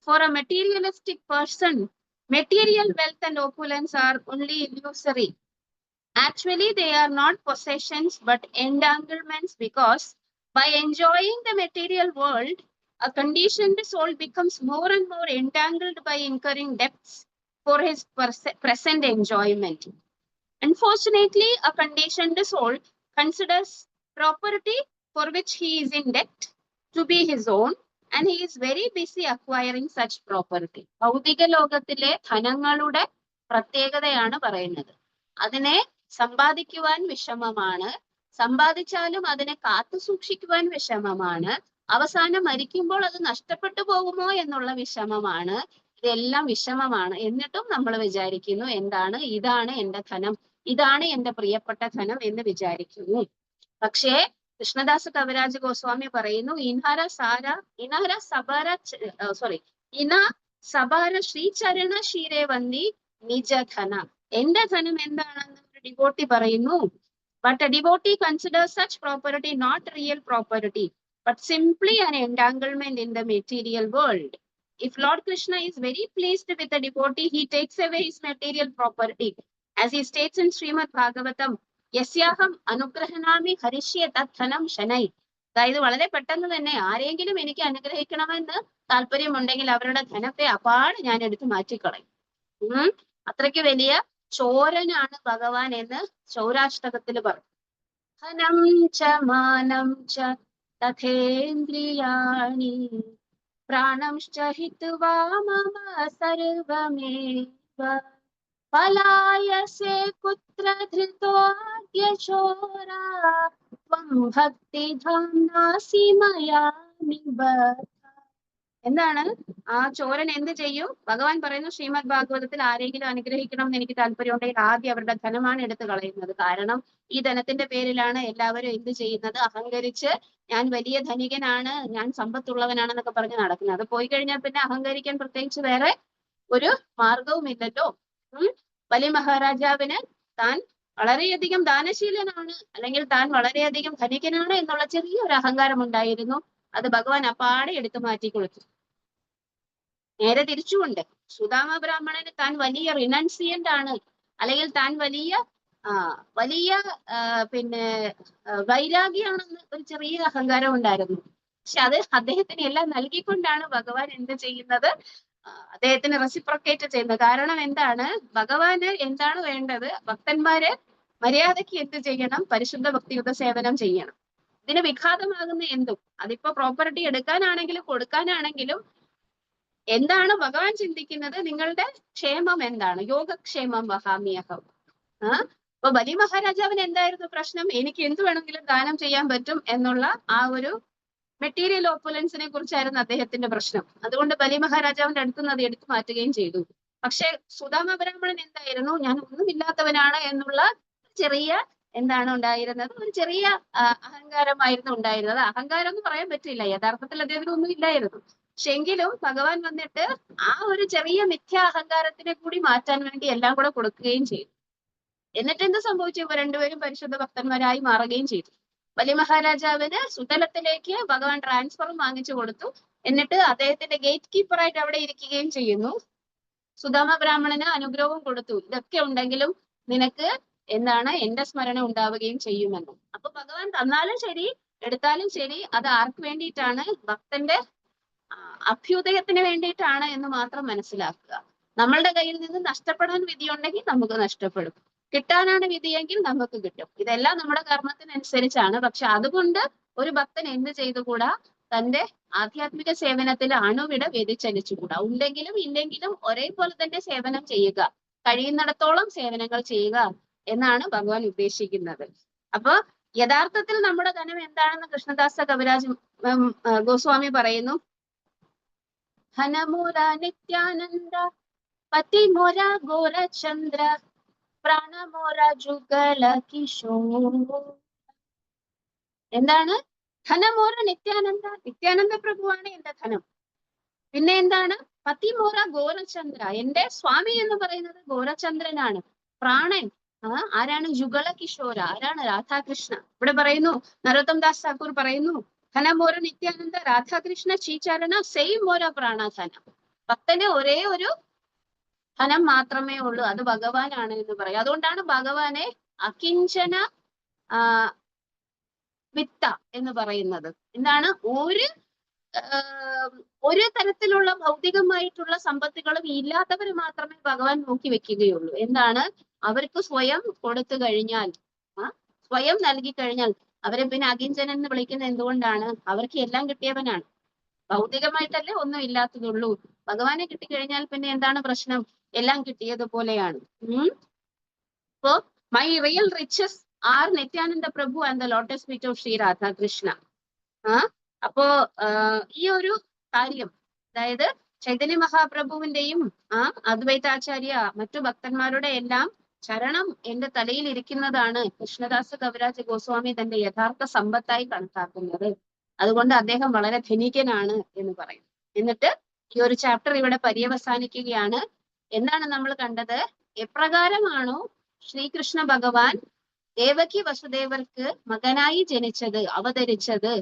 for a materialistic person, material wealth and opulence are only illusory. Actually, they are not possessions but entanglements, because by enjoying the material world, a conditioned soul becomes more and more entangled by incurring debts for his present enjoyment. Unfortunately, a conditioned soul considers property for which he is in debt to be his own, and he is very busy acquiring such property. ഭൗതിക ലോകത്തിലെ ധനങ്ങളുടെ പ്രത്യേകതയാണ് പറയുന്നത്. അതിനെ സമ്പാദിക്കുവാൻ വിഷമമാണ്, സമ്പാദിച്ചാലും അതിനെ കാത്തു സൂക്ഷിക്കുവാൻ വിഷമമാണ്, അവസാനം മരിക്കുമ്പോൾ അത് നഷ്ടപ്പെട്ടു പോകുമോ എന്നുള്ള വിഷമമാണ്. ഇതെല്ലാം വിഷമമാണ്. എന്നിട്ടും നമ്മൾ വിചാരിക്കുന്നു എന്താണ്, ഇതാണ് എന്റെ ധനം, ഇതാണ് എന്റെ പ്രിയപ്പെട്ട ധനം എന്ന് വിചാരിക്കുന്നു. പക്ഷേ കൃഷ്ണദാസ കവിരാജ ഗോസ്വാമി പറയുന്നു, ഇന സബാര ശ്രീചരണ ക്ഷീരേ വന്തി നിജധന. എന്റെ ധനം എന്താണെന്ന് ഒരു ഡിവോട്ടി പറയുന്നു. But a devotee considers such property not real property but simply an entanglement in the material world. If Lord Krishna is very pleased with a devotee, he takes away his material property. As he states in Srimad Bhagavatam, യസ്യാഹം അനുഗ്രഹനാമി ഹരിഷ്യ തദ്ധനം ശനൈ. അതായത് വളരെ പെട്ടെന്ന് തന്നെ ആരെങ്കിലും എനിക്ക് അനുഗ്രഹിക്കണമെന്ന് താല്പര്യമുണ്ടെങ്കിൽ അവരുടെ ധനത്തെ അപാട് ഞാൻ എടുത്ത് മാറ്റിക്കളയും. അത്രയ്ക്ക് വലിയ ചോരനാണ് ഭഗവാൻ എന്ന് സൗരാഷ്ടകത്തിൽ പറഞ്ഞു. ധനം ച മാനം ച തഥേന്ദ്രിയാണി പ്രാണംശ്ച ഹിത്വാ മമ സർവമേവ പലായസേ കുത്ര ധൃതോദ്യ ചോരാ ത്വം ഭക്തിധാംനാസി മയാ നിബദ്ധ. എന്താണ് ആ ചോരൻ എന്ത് ചെയ്യും? ഭഗവാൻ പറയുന്നു ശ്രീമദ് ഭാഗവതത്തിൽ, ആരെങ്കിലും അനുഗ്രഹിക്കണം എന്ന് എനിക്ക് താല്പര്യമുണ്ടെങ്കിൽ ആദ്യം അവരുടെ ധനമാണ് എടുത്തു കളയുന്നത്. കാരണം ഈ ധനത്തിന്റെ പേരിലാണ് എല്ലാവരും എന്ത് ചെയ്യുന്നത്? അഹങ്കരിച്ച് ഞാൻ വലിയ ധനികനാണ്, ഞാൻ സമ്പത്തുള്ളവനാണെന്നൊക്കെ പറഞ്ഞ് നടക്കുന്നത്. അത് പോയി കഴിഞ്ഞാൽ പിന്നെ അഹങ്കരിക്കാൻ പ്രത്യേകിച്ച് വേറെ ഒരു മാർഗവും ഇല്ലല്ലോ. വലിയ മഹാരാജാവിന് താൻ വളരെയധികം ദാനശീലനാണ്, അല്ലെങ്കിൽ താൻ വളരെയധികം ധനികനാണ് എന്നുള്ള ചെറിയൊരു അഹങ്കാരം ഉണ്ടായിരുന്നു. അത് ഭഗവാൻ അപ്പാടെ എടുത്തു മാറ്റി കൊടുത്തു. നേരെ തിരിച്ചുകൊണ്ട് സുദാമ ബ്രാഹ്മണന് താൻ വലിയ റിനൻസിയന്റ് ആണ്, അല്ലെങ്കിൽ താൻ വലിയ വലിയ പിന്നെ വൈരാഗിയാണെന്ന് ഒരു ചെറിയ അഹങ്കാരം ഉണ്ടായിരുന്നു. പക്ഷെ അത് അദ്ദേഹത്തിന് എല്ലാം നൽകിക്കൊണ്ടാണ് ഭഗവാൻ എന്ത് ചെയ്യുന്നത്, അദ്ദേഹത്തിന് റെസിപ്രൊക്കേറ്റ് ചെയ്യുന്നത്. കാരണം എന്താണ്, ഭഗവാന് എന്താണ് വേണ്ടത്, ഭക്തന്മാര് മര്യാദയ്ക്ക് എന്ത് ചെയ്യണം, പരിശുദ്ധ ഭക്തിയുത സേവനം ചെയ്യണം. ഇതിന് വിഘാതമാകുന്ന എന്തും, അതിപ്പോ പ്രോപ്പർട്ടി എടുക്കാനാണെങ്കിലും കൊടുക്കാനാണെങ്കിലും എന്താണ് ഭഗവാൻ ചിന്തിക്കുന്നത്, നിങ്ങളുടെ ക്ഷേമം എന്താണ്, യോഗക്ഷേമം വഹാമ്യഹം. അപ്പൊ ബലി മഹാരാജാവിന് എന്തായിരുന്നു പ്രശ്നം, എനിക്ക് എന്ത് വേണമെങ്കിലും ദാനം ചെയ്യാൻ പറ്റും എന്നുള്ള ആ ഒരു മെറ്റീരിയൽ ഓപ്പുലൻസിനെ കുറിച്ചായിരുന്നു അദ്ദേഹത്തിന്റെ പ്രശ്നം. അതുകൊണ്ട് ബലി മഹാരാജാവിന്റെ അടുത്തുനിന്ന് അത് എടുത്തു മാറ്റുകയും ചെയ്തു. പക്ഷെ സുദാമ ബ്രാഹ്മണൻ എന്തായിരുന്നു, ഞാൻ ഒന്നുമില്ലാത്തവനാണ് എന്നുള്ള ചെറിയ എന്താണ് ഉണ്ടായിരുന്നത്, ഒരു ചെറിയ അഹങ്കാരമായിരുന്നു ഉണ്ടായിരുന്നത്. അഹങ്കാരം എന്ന് പറയാൻ പറ്റില്ല, യഥാർത്ഥത്തിൽ അദ്ദേഹത്തിന് ഒന്നും ഇല്ലായിരുന്നു. പക്ഷെ എങ്കിലും ഭഗവാൻ വന്നിട്ട് ആ ഒരു ചെറിയ മിഥ്യാ അഹങ്കാരത്തിനെ കൂടി മാറ്റാൻ വേണ്ടി എല്ലാം കൂടെ കൊടുക്കുകയും ചെയ്തു. എന്നിട്ട് എന്ത് സംഭവിച്ചു, ഇവർ രണ്ടുപേരും പരിശുദ്ധ ഭക്തന്മാരായി മാറുകയും ചെയ്തു. വലിയ മഹാരാജാവിന് സുതലത്തിലേക്ക് ഭഗവാൻ ട്രാൻസ്ഫറും വാങ്ങിച്ചു കൊടുത്തു. എന്നിട്ട് അദ്ദേഹത്തിന്റെ ഗേറ്റ് കീപ്പറായിട്ട് അവിടെ ഇരിക്കുകയും ചെയ്യുന്നു. സുദാമ ബ്രാഹ്മണന് അനുഗ്രഹവും കൊടുത്തു, ഇതൊക്കെ ഉണ്ടെങ്കിലും നിനക്ക് എന്താണ് എന്റെ സ്മരണ ഉണ്ടാവുകയും ചെയ്യുമെന്ന്. അപ്പൊ ഭഗവാൻ തന്നാലും ശരി എടുത്താലും ശരി അത് ആർക്ക് വേണ്ടിയിട്ടാണ്, ഭക്തന്റെ അഭ്യുദയത്തിന് വേണ്ടിയിട്ടാണ് എന്ന് മാത്രം മനസ്സിലാക്കുക. നമ്മളുടെ കയ്യിൽ നിന്ന് നഷ്ടപ്പെടാൻ വിധിയുണ്ടെങ്കിൽ നമുക്ക് നഷ്ടപ്പെടും, കിട്ടാനാണ് വിധിയെങ്കിൽ നമുക്ക് കിട്ടും. ഇതെല്ലാം നമ്മുടെ കർമ്മത്തിനനുസരിച്ചാണ്. പക്ഷെ അതുകൊണ്ട് ഒരു ഭക്തൻ എന്ത് ചെയ്തുകൂടാ, തന്റെ ആധ്യാത്മിക സേവനത്തിൽ അണുവിട വ്യതിചലിച്ചുകൂടാ. ഉണ്ടെങ്കിലും ഇല്ലെങ്കിലും ഒരേപോലെ തന്നെ സേവനം ചെയ്യുക, കഴിയുന്നിടത്തോളം സേവനങ്ങൾ ചെയ്യുക എന്നാണ് ഭഗവാൻ ഉദ്ദേശിക്കുന്നത്. അപ്പൊ യഥാർത്ഥത്തിൽ നമ്മുടെ ധനം എന്താണെന്ന് കൃഷ്ണദാസ കവിരാജ് ഗോസ്വാമി പറയുന്നു. ധനമോര നിത്യാനന്ദ പതിമോര ഗോരചന്ദ്ര പ്രാണമോര ജുഗല കിശോർ. എന്താണ് ധനമോര നിത്യാനന്ദ, നിത്യാനന്ദ പ്രഭുവാണ് എന്റെ ധനം. പിന്നെ എന്താണ് പതിമോര ഗോരചന്ദ്ര, എന്റെ സ്വാമി എന്ന് പറയുന്നത് ഗോരചന്ദ്രനാണ്. പ്രാണൻ ആരാണ്, ജുഗള കിഷോര, ആരാണ്, രാധാകൃഷ്ണ. ഇവിടെ പറയുന്നു നരോത്തം ദാസ് ഠാക്കൂർ പറയുന്നു, ധനമോര നിത്യാനന്ദ രാധാകൃഷ്ണ ചീചാരണ സെയിം മോര പ്രാണധന. ഭക്തന് ഒരേ ഒരു ധനം മാത്രമേ ഉള്ളൂ, അത് ഭഗവാനാണ് എന്ന് പറയും. അതുകൊണ്ടാണ് ഭഗവാനെ അകിഞ്ചന വിത്ത എന്ന് പറയുന്നത്. എന്താണ്, ഒരു തരത്തിലുള്ള ഭൗതികമായിട്ടുള്ള സമ്പത്തുകളും ഇല്ലാത്തവർ മാത്രമേ ഭഗവാൻ നോക്കി വെക്കുകയുള്ളൂ. എന്താണ്, അവർക്ക് സ്വയം കൊടുത്തു കഴിഞ്ഞാൽ, സ്വയം നൽകി കഴിഞ്ഞാൽ അവരെ പിന്നെ അകിഞ്ചനൻ എന്ന് വിളിക്കുന്നത് എന്തുകൊണ്ടാണ്, അവർക്ക് എല്ലാം കിട്ടിയവനാണ്. ഭൗതികമായിട്ടല്ലേ ഒന്നും ഇല്ലാത്തതുള്ളൂ. ഭഗവാനെ കിട്ടിക്കഴിഞ്ഞാൽ പിന്നെ എന്താണ് പ്രശ്നം, എല്ലാം കിട്ടിയതുപോലെയാണ്. അപ്പോ my real riches are Nityananda Prabhu and the lotus feet of Shri Radhakrishna. അപ്പോ ഈ ഒരു കാര്യം, അതായത് ചൈതന്യ മഹാപ്രഭുവിന്റെയും അദ്വൈതാചാര്യ മറ്റു ഭക്തന്മാരുടെ എല്ലാം ചരണം എന്റെ തലയിൽ ഇരിക്കുന്നതാണ് കൃഷ്ണദാസ കവിരാജ് ഗോസ്വാമി തന്റെ യഥാർത്ഥ സമ്പത്തായി കണക്കാക്കുന്നത്. അതുകൊണ്ട് അദ്ദേഹം വളരെ ധനികനാണ് എന്ന് പറയും. എന്നിട്ട് ഈ ഒരു ചാപ്റ്റർ ഇവിടെ പര്യവസാനിക്കുകയാണ്. എന്താണ് നമ്മൾ കണ്ടത്, എപ്രകാരമാണോ ശ്രീകൃഷ്ണ ഭഗവാൻ ദേവകി വസുദേവർക്ക് മകനായി ജനിച്ചത്, അവതരിച്ചത്,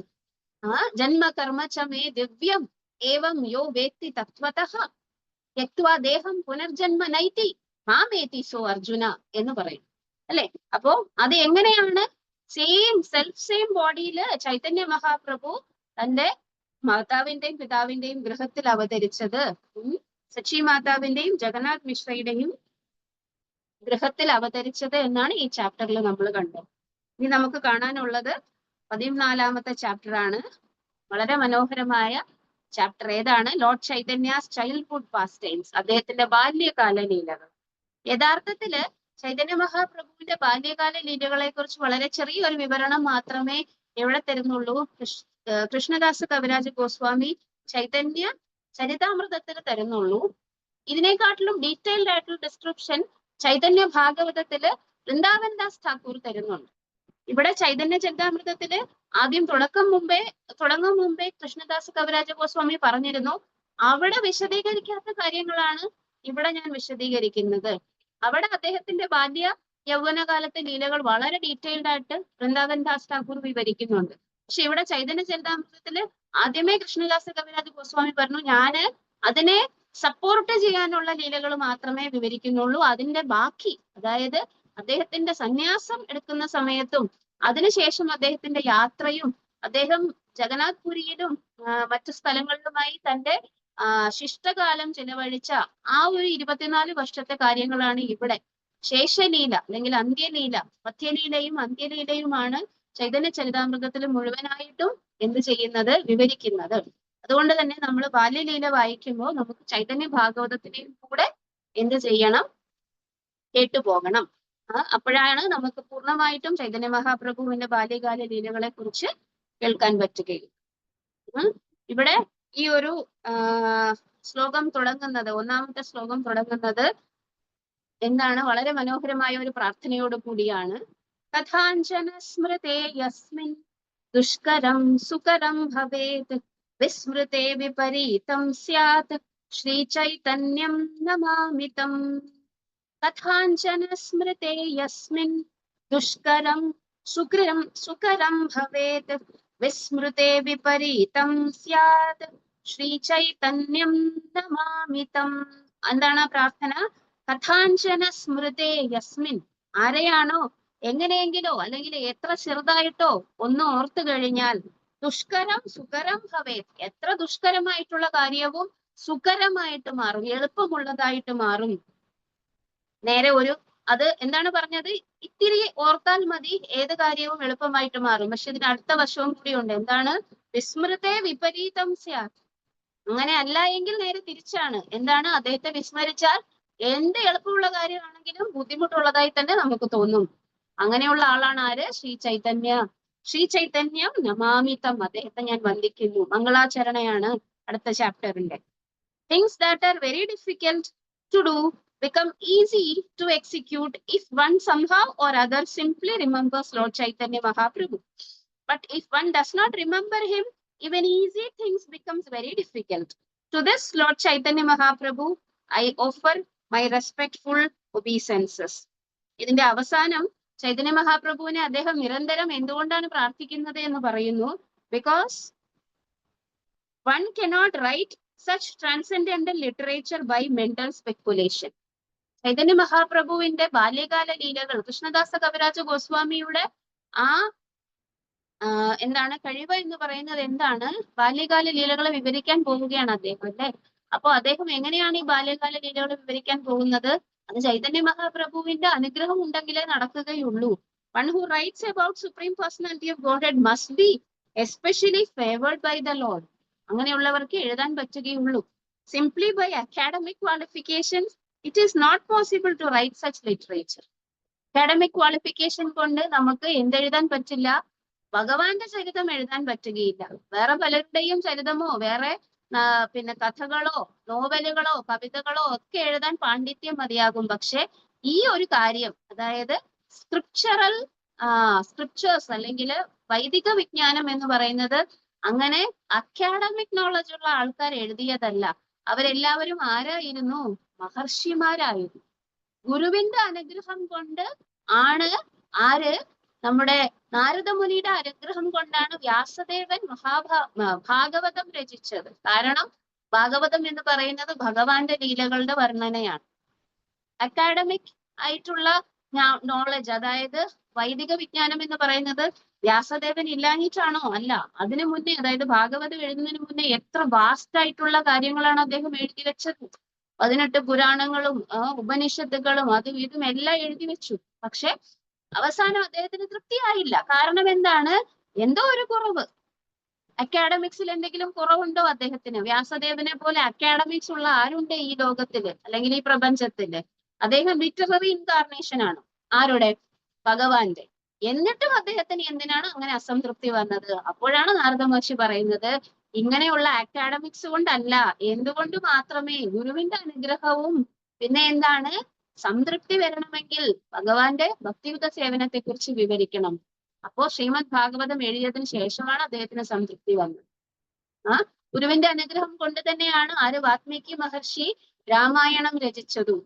ജന്മ കർമ്മ ചമേ ദിവ്യം ഏവം യോ വേത്തി തത്വതഃ യക്വാ ദേഹം പുനർജന്മ നൈതി മാമേതി സോ അർജുന എന്ന് പറയും അല്ലെ. അപ്പോ അത് എങ്ങനെയാണ്, സെൽഫ് സെയിം ബോഡിയില് ചൈതന്യ മഹാപ്രഭു തന്റെ മാതാവിന്റെയും പിതാവിന്റെയും ഗൃഹത്തിൽ അവതരിച്ചത്, സച്ചി മാതാവിന്റെയും ജഗന്നാഥ് മിശ്രയുടെയും ഗൃഹത്തിൽ അവതരിച്ചത് എന്നാണ് ഈ ചാപ്റ്ററിൽ നമ്മൾ കണ്ടത്. ഇനി നമുക്ക് കാണാനുള്ളത് 14ാമത്തെ ചാപ്റ്റർ ആണ്. വളരെ മനോഹരമായ ചാപ്റ്റർ. ഏതാണ്, ലോർഡ് ചൈതന്യാസ് ചൈൽഡ്ഹുഡ് പാസ്റ്റൈംസ്, അദ്ദേഹത്തിന്റെ ബാല്യകാല ലീലകൾ. യഥാർത്ഥത്തില് ചൈതന്യ മഹാപ്രഭുവിന്റെ ബാല്യകാല ലീലകളെ കുറിച്ച് വളരെ ചെറിയൊരു വിവരണം മാത്രമേ എവിടെ തരുന്നുള്ളൂ, കൃഷ്ണദാസ കവിരാജ് ഗോസ്വാമി ചൈതന്യ ചരിതാമൃതത്തിൽ തരുന്നുള്ളൂ. ഇതിനെക്കാട്ടിലും ഡീറ്റെയിൽഡ് ആയിട്ടുള്ള ഡിസ്ക്രിപ്ഷൻ ചൈതന്യ ഭാഗവതത്തില് വൃന്ദാവൻ ദാസ് ഠാക്കൂർ തരുന്നുണ്ട്. ഇവിടെ ചൈതന്യ ചരിതാമൃതത്തില് ആദ്യം തുടങ്ങും മുമ്പേ കൃഷ്ണദാസ കവിരാജ ഗോസ്വാമി പറഞ്ഞിരുന്നു, അവിടെ വിശദീകരിക്കാത്ത കാര്യങ്ങളാണ് ഇവിടെ ഞാൻ വിശദീകരിക്കുന്നത്. അവിടെ അദ്ദേഹത്തിന്റെ ബാല്യ യൗവനകാലത്തെ ലീലകൾ വളരെ ഡീറ്റെയിൽഡ് ആയിട്ട് വൃന്ദാവൻ ദാസ് ഠാക്കൂർ വിവരിക്കുന്നുണ്ട്. പക്ഷെ ഇവിടെ ചൈതന്യ ചരിതാമൃതത്തില് ആദ്യമേ കൃഷ്ണദാസ കവിരാജ ഗോസ്വാമി പറഞ്ഞു, ഞാന് അതിനെ സപ്പോർട്ട് ചെയ്യാനുള്ള ലീലകൾ മാത്രമേ വിവരിക്കുന്നുള്ളൂ. അതിന്റെ ബാക്കി, അതായത് അദ്ദേഹത്തിന്റെ സന്യാസം എടുക്കുന്ന സമയത്തും അതിനുശേഷം അദ്ദേഹത്തിന്റെ യാത്രയും അദ്ദേഹം ജഗന്നാഥ് പുരിയിലും മറ്റു സ്ഥലങ്ങളിലുമായി തന്റെ ശിഷ്ടകാലം ചെലവഴിച്ച ആ ഒരു 24 വർഷത്തെ കാര്യങ്ങളാണ് ഇവിടെ ശേഷലീല അല്ലെങ്കിൽ അന്ത്യലീല, മധ്യലീലയും അന്ത്യലീലയുമാണ് ചൈതന്യ ചരിതാമൃതത്തിൽ മുഴുവനായിട്ടും എന്ത് ചെയ്യുന്നത്, വിവരിക്കുന്നത്. അതുകൊണ്ട് തന്നെ നമ്മൾ ബാല്യലീല വായിക്കുമ്പോൾ നമുക്ക് ചൈതന്യ ഭാഗവതത്തിനെയും കൂടെ എന്ത് ചെയ്യണം, കേട്ടുപോകണം. അപ്പോഴാണ് നമുക്ക് പൂർണ്ണമായിട്ടും ചൈതന്യ മഹാപ്രഭുവിന്റെ ബാല്യകാല ലീലകളെ കുറിച്ച് കേൾക്കാൻ പറ്റുകയും. ഇവിടെ ഈ ഒരു ശ്ലോകം തുടങ്ങുന്നത്, ഒന്നാമത്തെ ശ്ലോകം തുടങ്ങുന്നത് എന്താണ്, വളരെ മനോഹരമായ ഒരു പ്രാർത്ഥനയോട് കൂടിയാണ്. കഥാഞ്ജന സ്മൃതേ യസ്മിൻ ദുഷ്കരം സുകരം ഭവേത് വിസ്മൃതേ വിപരീതം സ്യാത് ശ്രീചൈതന്യം നമാമിതം. കഥാഞ്ജന സ്മൃതേ യസ്മിൻ ദുഷ്കരം സുകരം ഭവേത് വിസ്മൃതേ വിപരീതം സ്യാത് ശ്രീചൈതന്യം നമാമിതം. എന്താണ് ആ പ്രാർത്ഥന? കഥാഞ്ജന സ്മൃതേ യസ്മിൻ, ആരെയാണോ എങ്ങനെയെങ്കിലോ അല്ലെങ്കിൽ എത്ര ചെറുതായിട്ടോ ഒന്ന് ഓർത്തു കഴിഞ്ഞാൽ, ദുഷ്കരം സുകരം ഭവേത്, എത്ര ദുഷ്കരമായിട്ടുള്ള കാര്യവും സുകരമായിട്ട് മാറും, എളുപ്പമുള്ളതായിട്ട് മാറും. നേരെ അത് എന്താണ് പറഞ്ഞത്, ഇത്തിരി ഓർത്താൽ മതി ഏത് കാര്യവും എളുപ്പമായിട്ട് മാറും. പക്ഷെ ഇതിന് അടുത്ത വശവും കൂടിയുണ്ട്. എന്താണ്? വിസ്മൃതേ വിപരീതം സ്യാത്. അങ്ങനെ അല്ല എങ്കിൽ നേരെ തിരിച്ചാണ്. എന്താണ്? അദ്ദേഹത്തെ വിസ്മരിച്ചാൽ എന്ത് എളുപ്പമുള്ള കാര്യമാണെങ്കിലും ബുദ്ധിമുട്ടുള്ളതായി തന്നെ നമുക്ക് തോന്നും. അങ്ങനെയുള്ള ആളാണ് ആര്? ശ്രീ ചൈതന്യ. ശ്രീ ചൈതന്യം നമാമിതം, അദ്ദേഹത്തെ ഞാൻ വന്ദിക്കുന്നു. മംഗളാചരണയാണ് അടുത്ത ചാപ്റ്ററിന്റെ. Things that are very difficult to do become easy to execute if one somehow or other simply remembers Lord Chaitanya Mahaprabhu. But if one does not remember him, even easy things becomes very difficult. To this Lord Chaitanya Mahaprabhu, I offer my respectful obeisances. ഇതിന്റെ അവസാനം ചൈതന്യ മഹാപ്രഭുവിനെ അദ്ദേഹം നിരന്തരം എന്തുകൊണ്ടാണ് പ്രാർത്ഥിക്കുന്നത് എന്ന് പറയുന്നു. Because one cannot write such transcendental literature by mental speculation. Chaitanya മഹാപ്രഭുവിന്റെ ബാല്യകാല ലീലകൾ, കൃഷ്ണദാസ കവിരാജ ഗോസ്വാമിയുടെ എന്താണ് കഴിവ് എന്ന് പറയുന്നത് എന്താണ്? ബാല്യകാല ലീലകളെ വിവരിക്കാൻ പോവുകയാണ് അദ്ദേഹം, അല്ലെ? അപ്പൊ അദ്ദേഹം എങ്ങനെയാണ് ഈ ബാല്യകാല ലീലകൾ വിവരിക്കാൻ പോകുന്നത്? അത് ചൈതന്യ മഹാപ്രഭുവിന്റെ അനുഗ്രഹം ഉണ്ടെങ്കിലേ നടക്കുകയുള്ളൂ. One who writes about Supreme Personality of Godhead must be especially favored by the Lord. അങ്ങനെയുള്ളവർക്ക് എഴുതാൻ പറ്റുകയുള്ളൂ. Simply by academic qualifications it is not possible to write such literature. Academic qualification കൊണ്ട് നമുക്ക് എന്തെഴുതാൻ പറ്റില്ല? ഭഗവാന്റെ ചരിതം എഴുതാൻ പറ്റുകയില്ല. വേറെ പലരുടെയും ചരിതമോ വേറെ പിന്നെ കഥകളോ നോവലുകളോ കവിതകളോ ഒക്കെ എഴുതാൻ പാണ്ഡിത്യം മതിയാകും. പക്ഷെ ഈ ഒരു കാര്യം, അതായത് സ്ക്രിപ്ചേഴ്സ് അല്ലെങ്കിൽ വൈദിക വിജ്ഞാനം എന്ന് പറയുന്നത് അങ്ങനെ അക്കാഡമിക് നോളജ് ഉള്ള ആൾക്കാർ എഴുതിയതല്ല. അവരെല്ലാവരും ആരായിരുന്നു? മഹർഷിമാരായിരുന്നു. ഗുരുവിന്റെ അനുഗ്രഹം കൊണ്ട് ആണ് നമ്മുടെ നാരദമുനിയുടെ അനുഗ്രഹം കൊണ്ടാണ് വ്യാസദേവൻ ഭാഗവതം രചിച്ചത്. കാരണം ഭാഗവതം എന്ന് പറയുന്നത് ഭഗവാന്റെ ലീലകളുടെ വർണ്ണനയാണ്. അക്കാഡമിക് ആയിട്ടുള്ള നോളജ്, അതായത് വൈദിക വിജ്ഞാനം എന്ന് പറയുന്നത് വ്യാസദേവൻ ഇല്ലാഞ്ഞിട്ടാണോ? അല്ല. അതിനു മുന്നേ, അതായത് ഭാഗവതം എഴുതുന്നതിന് മുന്നേ എത്ര വാസ്റ്റ് ആയിട്ടുള്ള കാര്യങ്ങളാണ് അദ്ദേഹം എഴുതി വെച്ചത്. 18 പുരാണങ്ങളും ഉപനിഷത്തുകളും അതും ഇതും എല്ലാം എഴുതി വെച്ചു. പക്ഷെ അവസാനം അദ്ദേഹത്തിന് തൃപ്തിയായില്ല. കാരണം എന്താണ്? എന്തോ ഒരു കുറവ്. അക്കാഡമിക്സിൽ എന്തെങ്കിലും കുറവുണ്ടോ അദ്ദേഹത്തിന്? വ്യാസദേവനെ പോലെ അക്കാഡമിക്സ് ഉള്ള ആരുണ്ട് ഈ ലോകത്തില് അല്ലെങ്കിൽ ഈ പ്രപഞ്ചത്തില്? അദ്ദേഹം ലിറ്റററി ഇൻകാർണേഷൻ ആണ്. ആരുടെ? ഭഗവാന്റെ. എന്നിട്ടും അദ്ദേഹത്തിന് എന്തിനാണ് അങ്ങനെ അസംതൃപ്തി വന്നത്? അപ്പോഴാണ് നാരദ മഹർഷി പറയുന്നത്, ഇങ്ങനെയുള്ള അക്കാഡമിക്സ് കൊണ്ടല്ല, എന്തുകൊണ്ട് മാത്രമേ ഗുരുവിന്റെ അനുഗ്രഹവും പിന്നെ എന്താണ് സംതൃപ്തി വരണമെങ്കിൽ ഭഗവാന്റെ ഭക്തിയുത സേവനത്തെ കുറിച്ച് വിവരിക്കണം. അപ്പോ ശ്രീമദ് ഭാഗവതം എഴുതിയതിനു ശേഷമാണ് അദ്ദേഹത്തിന് സംതൃപ്തി വന്നത്. ഗുരുവിന്റെ അനുഗ്രഹം കൊണ്ട് തന്നെയാണ് വാത്മീകി മഹർഷി രാമായണം രചിച്ചതും.